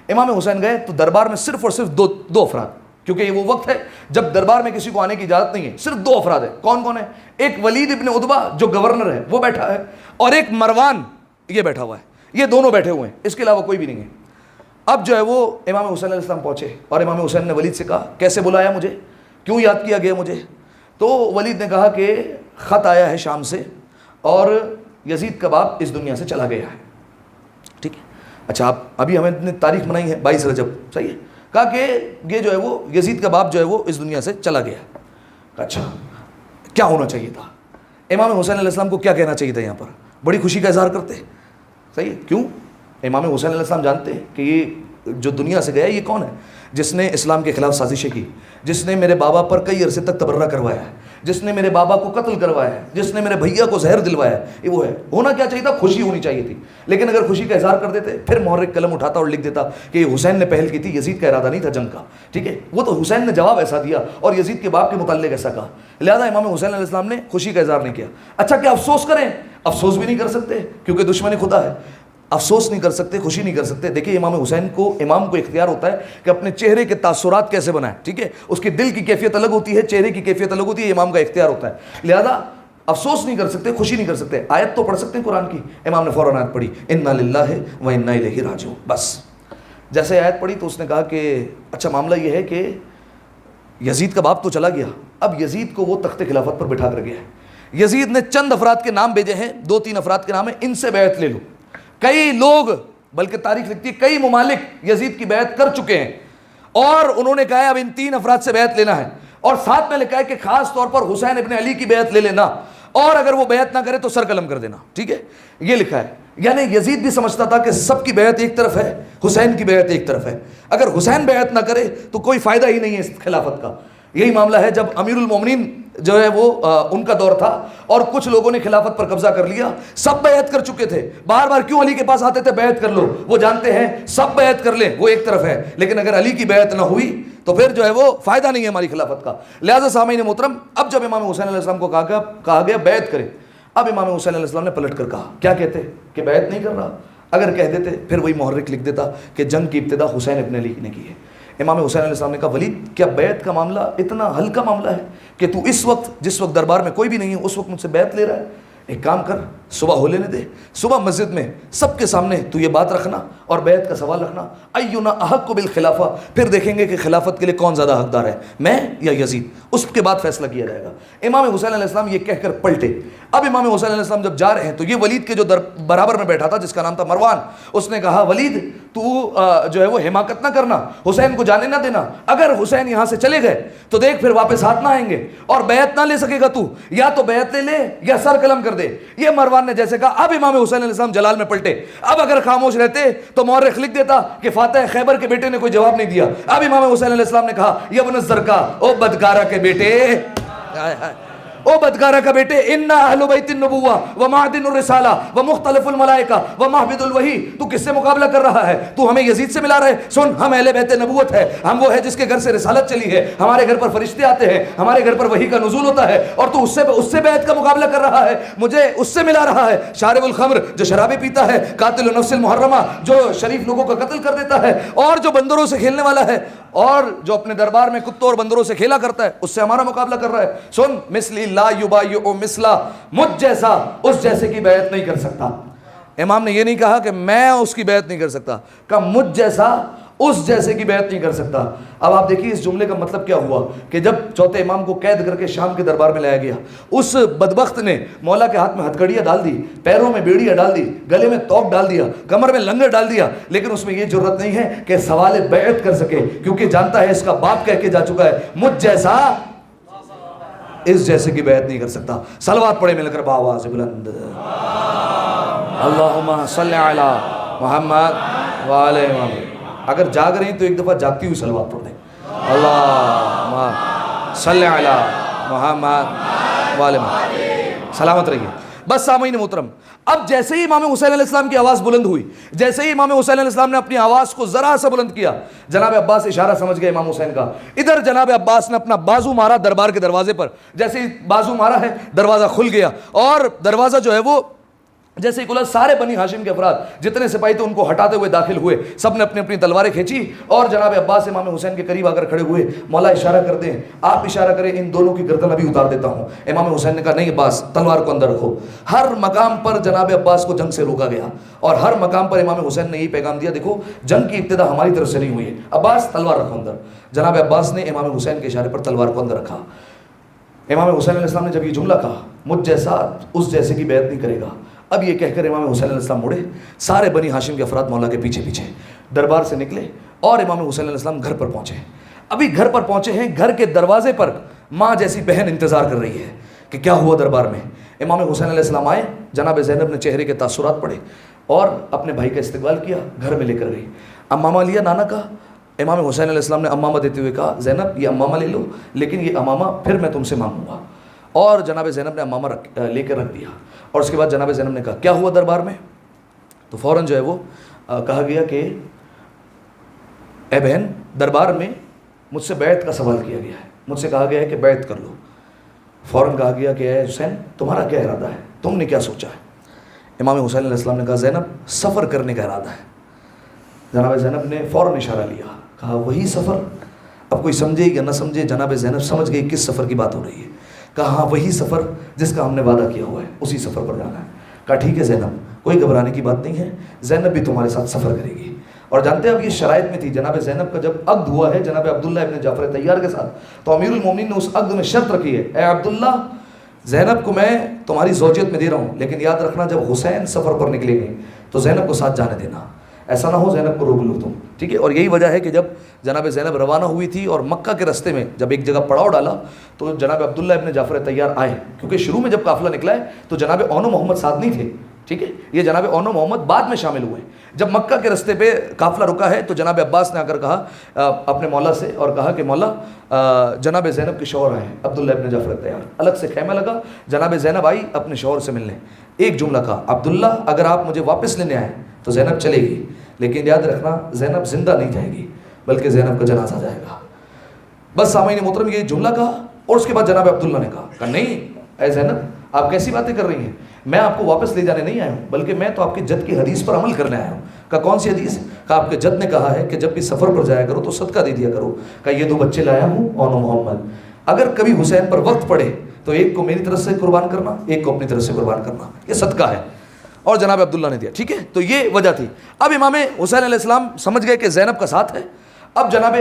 S2: امام حسین گئے تو دربار میں صرف اور صرف دو افراد, کیونکہ یہ وہ وقت ہے جب دربار میں کسی کو آنے کی اجازت نہیں ہے, صرف 2 افراد ہیں. کون کون ہے؟ ایک ولید ابن عتبہ جو گورنر ہے وہ بیٹھا ہے, اور ایک مروان یہ بیٹھا ہوا ہے. یہ دونوں بیٹھے ہوئے ہیں, اس کے علاوہ کوئی بھی نہیں ہے. اب جو ہے وہ امام حسین علیہ السلام پہنچے اور امام حسین نے ولید سے کہا کیسے بلایا مجھے, کیوں یاد کیا گیا مجھے؟ تو ولید نے کہا کہ خط آیا ہے شام سے اور یزید کا باپ اس دنیا سے چلا گیا ہے. ٹھیک ہے, اچھا آپ ابھی ہمیں نے تاریخ منائی ہے 22 رجب, صحیح ہے. کہا کہ یہ جو ہے وہ یزید کا باپ جو ہے وہ اس دنیا سے چلا گیا. اچھا کیا ہونا چاہیے تھا؟ امام حسین علیہ السلام کو کیا کہنا چاہیے تھا؟ یہاں پر بڑی خوشی کا اظہار کرتے, صحیح ہے. کیوں؟ امام حسین علیہ السلام جانتے ہیں کہ یہ جو دنیا سے گیا یہ کون ہے؟ جس نے اسلام کے خلاف سازشیں کی, جس نے میرے بابا پر کئی عرصے تک تبرہ کروایا ہے, جس نے میرے بابا کو قتل کروایا ہے, جس نے میرے بھیا کو زہر دلوایا ہے, یہ وہ ہے. ہونا کیا چاہیے تھا؟ خوشی ہونی چاہیے تھی. لیکن اگر خوشی کا اظہار کر دیتے پھر محرک قلم اٹھاتا اور لکھ دیتا کہ یہ حسین نے پہل کی تھی, یزید کا ارادہ نہیں تھا جنگ کا. ٹھیک ہے, وہ تو حسین نے جواب ایسا دیا اور یزید کے باپ کے متعلق ایسا کہا, لہذا امام حسین علیہ السلام نے خوشی کا اظہار نہیں کیا. اچھا کیا افسوس کریں؟ افسوس بھی نہیں کر سکتے کیونکہ دشمن خدا ہے. افسوس نہیں کر سکتے, خوشی نہیں کر سکتے. دیکھیے امام حسین کو, امام کو اختیار ہوتا ہے کہ اپنے چہرے کے تاثرات کیسے بنائے. ٹھیک ہے, اس کے دل کی کیفیت الگ ہوتی ہے, چہرے کی کیفیت الگ ہوتی ہے, امام کا اختیار ہوتا ہے. لہذا افسوس نہیں کر سکتے, خوشی نہیں کر سکتے. آیت تو پڑھ سکتے ہیں قرآن کی. امام نے فوراً آیت پڑھی انا للہ و انا الیہ راجعون. بس جیسے آیت پڑھی تو اس نے کہا کہ اچھا معاملہ یہ ہے کہ یزید کا باپ تو چلا گیا, اب یزید کو وہ تخت خلافت پر بٹھا کر گیا ہے. یزید نے چند افراد کے نام بھیجے ہیں, 2-3 افراد کے نام ہیں, ان سے بیعت لے لو. کئی لوگ, بلکہ تاریخ لکھتی ہے کئی ممالک یزید کی بیعت کر چکے ہیں اور انہوں نے کہا ہے اب ان 3 افراد سے بیعت لینا ہے, اور ساتھ میں لکھا ہے کہ خاص طور پر حسین ابن علی کی بیعت لے لینا, اور اگر وہ بیعت نہ کرے تو سر قلم کر دینا. ٹھیک ہے, یہ لکھا ہے. یعنی یزید بھی سمجھتا تھا کہ سب کی بیعت ایک طرف ہے, حسین کی بیعت ایک طرف ہے. اگر حسین بیعت نہ کرے تو کوئی فائدہ ہی نہیں ہے اس خلافت کا. یہی معاملہ ہے جب امیر المومنین جو ہے وہ ان کا دور تھا اور کچھ لوگوں نے خلافت پر قبضہ کر لیا. سب بیعت کر چکے تھے, بار بار کیوں علی کے پاس آتے تھے بیعت کر لو, وہ جانتے ہیں سب بیعت کر لیں وہ ایک طرف ہے, لیکن اگر علی کی بیعت نہ ہوئی تو پھر جو ہے وہ فائدہ نہیں ہے ہماری خلافت کا. لہذا سامعین محترم, اب جب امام حسین علیہ السلام کو کہا گیا بیعت کریں, اب امام حسین علیہ السلام نے پلٹ کر کہا, کیا کہتے کہ بیعت نہیں کر رہا. اگر کہہ دیتے پھر وہی محرک لکھ دیتا کہ جنگ کی ابتدا حسین ابن علی نے کی ہے. امام حسین علیہ السلام نے کہا ولید کیا بیعت کا معاملہ اتنا ہلکا معاملہ ہے کہ تو اس وقت جس وقت دربار میں کوئی بھی نہیں ہے اس وقت مجھ سے بیعت لے رہا ہے؟ ایک کام کر, صبح ہو لینے دے, صبح مسجد میں سب کے سامنے تو یہ بات رکھنا اور بیعت کا سوال رکھنا, اینا احق بالخلافہ, پھر دیکھیں گے کہ خلافت کے لیے کون زیادہ حقدار ہے, میں یا یزید. اس کے بعد فیصلہ کیا جائے گا. امام حسین علیہ السلام یہ کہہ کر پلٹے. اب امام حسین علیہ السلام جب جا رہے ہیں تو یہ ولید کے جو برابر میں بیٹھا تھا جس کا نام تھا مروان, اس نے کہا ولید تو جو ہے وہ حماقت نہ کرنا, حسین کو جانے نہ دینا. اگر حسین یہاں سے چلے گئے تو دیکھ پھر واپس ہاتھ نہ آئیں گے اور بیعت نہ لے سکے گا تو, یا تو بیعت لے لے یا سر قلم کر دے. یہ مروان نے جیسے کہا. اب امام حسین علیہ السلام جلال میں پلٹے. اب اگر خاموش رہتے تو مورخ لکھ دیتا کہ فاتح خیبر کے بیٹے نے کوئی جواب نہیں دیا. اب امام حسین علیہ السلام نے کہا یا ابن الزرقاء, او بدکارہ کے بیٹے, او بدکارہ کا بیٹے, انا اہل بیت النبوہ و معدن الرسالہ و مختلف الملائکہ و محبد الوحی. تو کس سے مقابلہ کر رہا ہے؟ تو ہمیں یزید سے ملا رہا ہے. سن, ہم اہل بیت نبوت ہے, ہم وہ ہے جس کے گھر سے رسالت چلی ہے, ہمارے گھر پر فرشتے آتے ہیں, ہمارے گھر پر وحی کا نزول ہوتا ہے, اور تو اس سے بیعت کا مقابلہ کر رہا ہے, مجھے اس سے ملا رہا ہے. شارب الخمر, جو شرابیں پیتا ہے, قاتل النفس المحرمہ, جو شریف لوگوں کا قتل کر دیتا ہے, اور جو بندروں سے کھیلنے والا ہے, اور جو اپنے دربار میں کتوں اور بندروں سے کھیلا کرتا ہے, اس سے ہمارا مقابلہ کر رہا ہے. سن, مثلی لا یبایع مثلا, مجھ جیسا اس جیسے کی بیعت نہیں کر سکتا. امام نے یہ نہیں کہا کہ میں اس کی بیعت نہیں کر سکتا, کہا مجھ جیسا اس جیسے کی بیعت نہیں کر سکتا. اب آپ دیکھیے اس جملے کا مطلب کیا ہوا کہ جب چوتھے امام کو قید کر کے شام کے دربار میں لایا گیا, اس بدبخت نے مولا کے ہاتھ میں ہتھکڑیاں ڈال دی, پیروں میں بیڑیاں ڈال دی, گلے میں توق ڈال دیا, کمر میں لنگر ڈال دیا, لیکن اس میں یہ جرت نہیں ہے کہ سوال بیعت کر سکے, کیونکہ جانتا ہے اس کا باپ کہہ کے جا چکا ہے مجھ جیسا اس جیسے کی بیعت نہیں کر سکتا. صلوات پڑھے مل کر بآواز بلند, اللہم صلی علی محمد وعلی محمد. اگر جاگ رہی تو ایک دفعہ جاگتی ہوئی صلوات پڑھ دیں, اللہم صلی علی محمد وعلی محمد. سلامت رہیے. بس سامعین محترم, اب جیسے ہی امام حسین علیہ السلام کی آواز بلند ہوئی, جیسے ہی امام حسین علیہ السلام نے اپنی آواز کو ذرا سا بلند کیا, جناب عباس اشارہ سمجھ گئے امام حسین کا. ادھر جناب عباس نے اپنا بازو مارا دربار کے دروازے پر, جیسے ہی بازو مارا ہے دروازہ کھل گیا, اور دروازہ جو ہے وہ جیسے ہی کھلا سارے بنی ہاشم کے افراد جتنے سپاہی تھے ان کو ہٹاتے ہوئے داخل ہوئے، سب نے اپنی اپنی تلواریں کھینچی اور جناب عباس امام حسین کے قریب آ کر کھڑے ہوئے. مولا اشارہ کر دیں، آپ اشارہ کریں، ان دونوں کی گردن ابھی اتار دیتا ہوں. امام حسین نے کہا نہیں عباس، تلوار کو اندر رکھو. ہر مقام پر جناب عباس کو جنگ سے روکا گیا اور ہر مقام پر امام حسین نے یہی پیغام دیا، دیکھو جنگ کی ابتدا ہماری طرف سے نہیں ہوئی ہے، عباس تلوار رکھو اندر. جناب عباس نے امام حسین کے اشارے پر تلوار کو اندر رکھا. امام حسین علیہ السلام نے جب یہ جملہ کہا، مجھ جیسا اس جیسے کی بیعت نہیں کرے گا، اب یہ کہہ کر امام حسین علیہ السلام مڑے. سارے بنی ہاشم کے افراد مولا کے پیچھے پیچھے دربار سے نکلے اور امام حسین علیہ السلام گھر پر پہنچے. ابھی گھر پر پہنچے ہیں، گھر کے دروازے پر ماں جیسی بہن انتظار کر رہی ہے کہ کیا ہوا دربار میں. امام حسین علیہ السلام آئے، جناب زینب نے چہرے کے تاثرات پڑھے اور اپنے بھائی کا استقبال کیا، گھر میں لے کر گئی. امامہ لیا نانا کا. امام حسین علیہ السلام نے امامہ دیتے ہوئے کہا زینب یہ امامہ لے لو، لیکن یہ امامہ پھر میں تم سے مانگوں گا. اور جناب زینب نے امامہ لے کر رکھ دیا. اور اس کے بعد جناب زینب نے کہا کیا ہوا دربار میں؟ تو فوراً جو ہے وہ کہا گیا کہ اے بہن، دربار میں مجھ سے بیعت کا سوال کیا گیا ہے، مجھ سے کہا گیا ہے کہ بیعت کر لو. فوراً کہا گیا کہ اے حسین تمہارا کیا ارادہ ہے، تم نے کیا سوچا ہے؟ امام حسین علیہ السلام نے کہا زینب سفر کرنے کا ارادہ ہے. جناب زینب نے فوراً اشارہ لیا، کہا وہی سفر. اب کوئی سمجھے یا نہ سمجھے، جناب زینب سمجھ گئی کس سفر کی بات ہو رہی ہے. کہا ہاں وہی سفر جس کا ہم نے وعدہ کیا ہوا ہے، اسی سفر پر جانا ہے. کہا ٹھیک ہے زینب، کوئی گھبرانے کی بات نہیں ہے، زینب بھی تمہارے ساتھ سفر کرے گی. اور جانتے ہیں اب یہ شرائط میں تھی، جناب زینب کا جب عقد ہوا ہے جناب عبداللہ ابن جعفر طیار کے ساتھ، تو امیر المومنین نے اس عقد میں شرط رکھی ہے، اے عبداللہ زینب کو میں تمہاری زوجیت میں دے رہا ہوں، لیکن یاد رکھنا جب حسین سفر پر نکلیں گے تو زینب کو ساتھ جانے دینا، ایسا نہ ہو زینب کو روک لو تم، ٹھیک ہے. اور یہی وجہ ہے کہ جب جناب زینب روانہ ہوئی تھی اور مکہ کے رستے میں جب ایک جگہ پڑاؤ ڈالا تو جناب عبداللہ ابن جعفر طیار آئے، کیونکہ شروع میں جب قافلہ نکلا ہے تو جناب اون و محمد ساتھ نہیں تھے، ٹھیک ہے، یہ جناب اون و محمد بعد میں شامل ہوئے. جب مکہ کے رستے پہ قافلہ رکا ہے تو جناب عباس نے آ کر کہا اپنے مولا سے اور کہا کہ مولا جناب زینب کے شوہر آئے ہیں، عبداللہ ابن جعفر طیار. الگ سے خیمہ لگا، جناب زینب آئی اپنے شوہر سے ملنے. ایک جملہ کہا عبداللہ اگر آپ مجھے واپس لینے آئے تو زینب چلے گی، لیکن یاد رکھنا زینب زندہ نہیں جائے گی بلکہ زینب کا جنازہ جائے گا. بس سامعین محترم یہ جملہ کہا اور اس کے بعد جناب عبداللہ نے کہا نہیں اے زینب آپ کیسی باتیں کر رہی ہیں، میں آپ کو واپس لے جانے نہیں آیا ہوں، بلکہ میں تو آپ کے جد کی حدیث پر عمل کرنے آیا ہوں. کہا کون سی حدیث؟ کہا آپ کے جد نے کہا ہے کہ جب بھی سفر پر جایا کرو تو صدقہ دے دیا کرو. کہا یہ 2 بچے لایا ہوں اون و محمد، اگر کبھی حسین پر وقت پڑے تو ایک کو میری طرف سے قربان کرنا، ایک کو اپنی طرف سے قربان کرنا، یہ صدقہ ہے. اور جناب عبداللہ نے دیا، ٹھیک ہے. تو یہ وجہ تھی. اب امام حسین علیہ السلام سمجھ گئے کہ زینب کا ساتھ ہے. اب جناب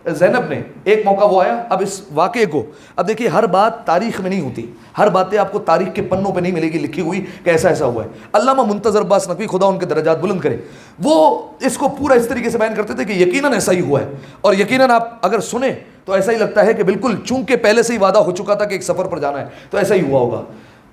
S2: زینب نے ایک موقع وہ آیا، اب اس واقعے کو، اب دیکھیے ہر بات تاریخ میں نہیں ہوتی، ہر باتیں آپ کو تاریخ کے پنوں پہ نہیں ملے گی لکھی ہوئی کہ ایسا ایسا ہوا ہے. علامہ منتظر عباس نقوی خدا ان کے درجات بلند کرے، وہ اس کو پورا اس طریقے سے بیان کرتے تھے کہ یقیناً ایسا ہی ہوا ہے. اور یقیناً آپ اگر سنیں تو ایسا ہی لگتا ہے کہ بالکل چونکہ پہلے سے ہی وعدہ ہو چکا تھا کہ ایک سفر پر جانا ہے تو ایسا ہی ہوا ہوگا.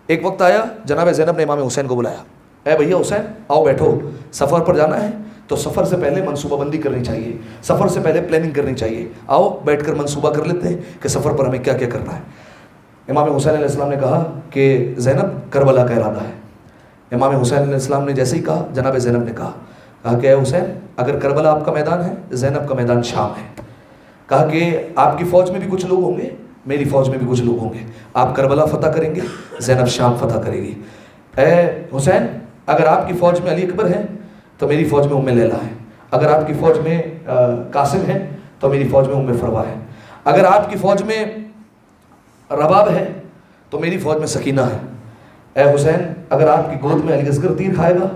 S2: ایک وقت آیا جناب زینب نے امام حسین کو بلایا، اے بھیا حسین آؤ بیٹھو، سفر پر جانا ہے تو سفر سے پہلے منصوبہ بندی کرنی چاہیے، سفر سے پہلے پلاننگ کرنی چاہیے، آؤ بیٹھ کر منصوبہ کر لیتے ہیں کہ سفر پر ہمیں کیا کیا کرنا ہے. امام حسین علیہ السلام نے کہا کہ زینب کربلا کا ارادہ ہے. امام حسین علیہ السلام نے جیسے ہی کہا جناب زینب نے کہا کہ اے حسین اگر کربلا آپ کا میدان ہے، زینب کا میدان شام ہے. کہا کہ آپ کی فوج میں بھی کچھ لوگ ہوں گے، میری فوج میں بھی کچھ لوگ ہوں گے، آپ کربلا فتح کریں گے، زینب شام فتح کرے گی. اے حسین اگر آپ کی فوج میں علی اکبر ہے تو میری فوج میں ام لیلا ہے، اگر آپ کی فوج میں قاسم ہے تو میری فوج میں ام فروا ہے، اگر آپ کی فوج میں رباب ہے تو میری فوج میں سکینہ ہے. اے حسین اگر آپ کی گود میں علی اصغر تیر کھائے گا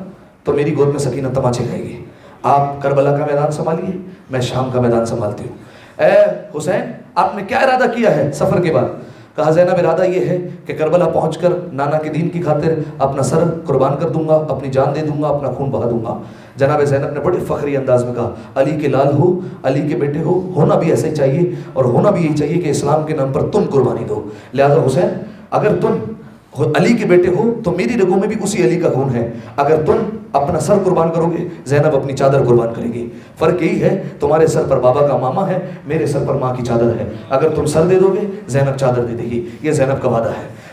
S2: تو میری گود میں سکینہ تماچے کھائے گی. آپ کربلا کا میدان سنبھالیے، میں شام کا میدان سنبھالتی ہوں. اے حسین آپ نے کیا ارادہ کیا ہے سفر کے بعد؟ کہا زینب ارادہ یہ ہے کہ کربلا پہنچ کر نانا کے دین کی خاطر اپنا سر قربان کر دوں گا، اپنی جان دے دوں گا، اپنا خون بہا دوں گا. جناب زینب نے بڑے فخری انداز میں کہا علی کے لال ہو، علی کے بیٹے ہو، ہونا بھی ایسے ہی چاہیے اور ہونا بھی یہی چاہیے کہ اسلام کے نام پر تم قربانی دو. لہذا حسین اگر تم علی کے بیٹے ہو تو میری رگوں میں بھی اسی علی کا خون ہے. اگر تم اپنا سر قربان کرو گے زینب اپنی چادر قربان کرے گی. فرق یہی ہے تمہارے سر پر بابا کا ماما ہے، میرے سر پر ماں کی چادر ہے. اگر تم سر دے دو گے زینب چادر دے دے گی. یہ زینب کا وعدہ ہے.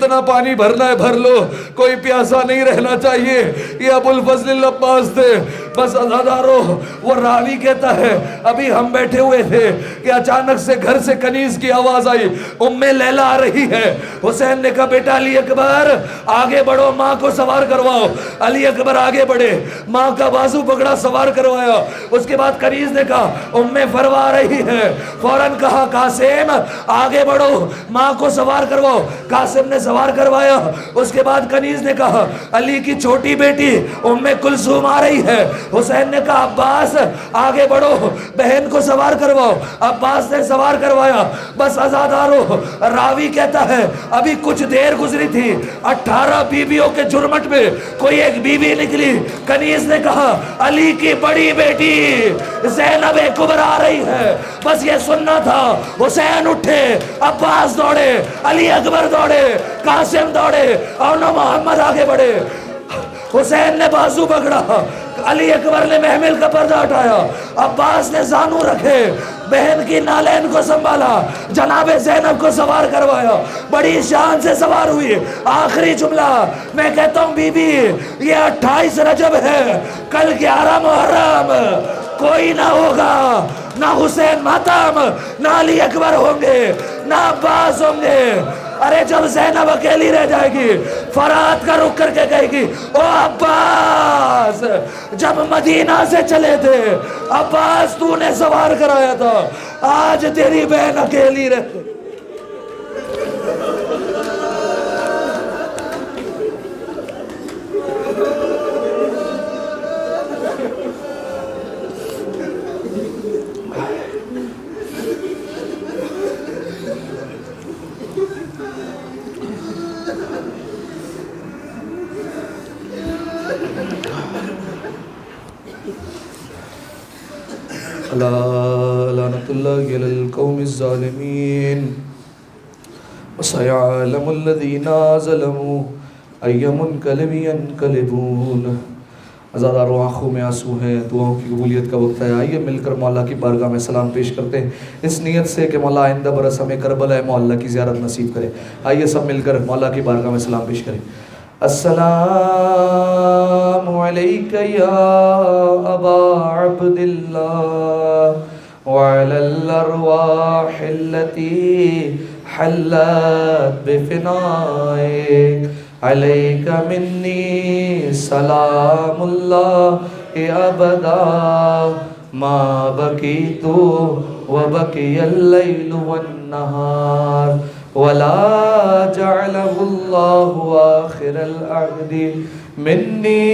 S2: جتنا پانی بھرنا ہے بھر لو، کوئی پیاسا نہیں رہنا چاہیے۔ یہ ابو الفضل العباس تھے۔ بس عزادارو، وہ راوی کہتا ہے ابھی ہم بیٹھے ہوئے تھے کہ اچانک سے گھر سے کنیز کی آواز آئی، ام لیلا آ رہی ہے۔ حسین نے کہا بیٹا علی اکبر آگے بڑھو، ماں کو سوار کرواؤ۔ علی اکبر آگے بڑھے، ماں کا بازو پکڑا، سوار کروایا۔ اس کے بعد کنیز نے کہا ام فروا آ رہی ہے، فوراً کہا قاسم آگے بڑھو، ماں کو سوار کرواؤ۔ قاسم نے سوار کروایا۔ اس کے بعد کنیز نے کہا علی کی چھوٹی بیٹی ام کلثوم آ رہی ہے۔ حسین نے کہا عباس آگے بڑھو، بہن کو سوار کرواؤ۔ عباس نے سوار کروایا۔ بس عزادارو، راوی کہتا ہے ابھی کچھ دیر گزری تھی، 18 بیویوں کے جرمٹ میں کوئی ایک بیوی نکلی۔ کنیز نے کہا علی کی بڑی بیٹی زینب کبریٰ آ رہی ہے۔ بس یہ سننا تھا۔ حسین اٹھے، عباس دوڑے، علی اکبر دوڑے، قاسم دوڑے، اور نہ محمد آگے بڑھے۔ حسین نے بازو پکڑا، علی اکبر نے محمل کا پردہ ہٹایا، عباس نے زانو رکھے، بہن کی نالین کو سنبھالا، جناب زینب کو سوار کروایا، بڑی شان سے سوار ہوئی۔ آخری جملہ میں کہتا ہوں بی بی یہ 28 رجب ہے، کل 11 محرم، کوئی نہ ہوگا، نہ حسین ماتم، نہ علی اکبر ہوں گے، نہ عباس ہوں گے۔ ارے جب زینب اکیلی رہ جائے گی، فرات کا رخ کر کے کہے گی او عباس جب مدینہ سے چلے تھے عباس تو نے سوار کرایا تھا، آج تیری بہن اکیلی رہتی۔ لعنت اللہ علی القوم الظالمین وسيعلم الذین ظلموا أي منقلب ينقلبون۔ عزادارو آنکھوں میں آنسو ہیں، دعاؤں کی قبولیت کا وقت ہے۔ آئیے مل کر مولا کی بارگاہ میں سلام پیش کرتے ہیں اس نیت سے کہ مولا آئندہ برس ہمیں کربلا معلیٰ کی زیارت نصیب کرے۔ آئیے سب مل کر مولا کی بارگاہ میں سلام پیش کریں۔ السلام علیک یا ابا عبداللہ وعلی الارواح التي حلت بفنائک، علیک منی سلام اللہ ابدا ما بقیت وبقی اللیل والنہار ولا جعله الله آخر العهد مني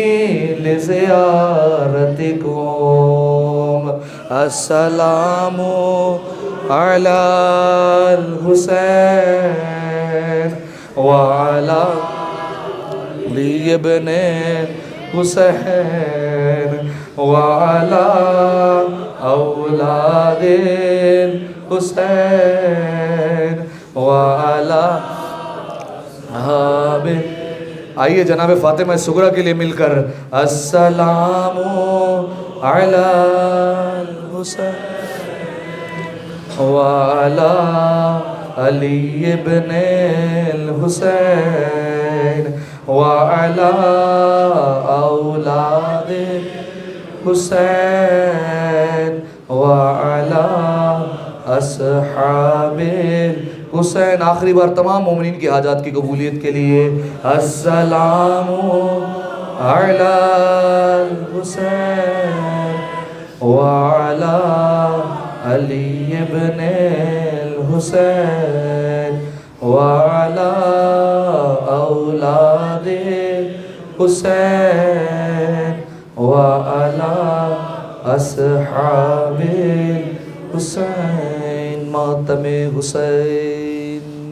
S2: لزيارتكم۔ السلام على الحسين وعلى علي بن الحسين وعلى أولاد الحسين وعلى أصحاب۔ آئیے جناب فاطمہ صغریٰ کے لیے مل کر السلام علی الحسین وعلی علی بن الحسین وعلی اولاد حسین وعلی اصحاب حسین۔ آخری بار تمام مومنین کی حاجات کی قبولیت کے لیے السلام علی الحسین وعلی علی بن الحسین وعلی اولاد حسین وعلی اصحاب حسین۔ ماتم حسین۔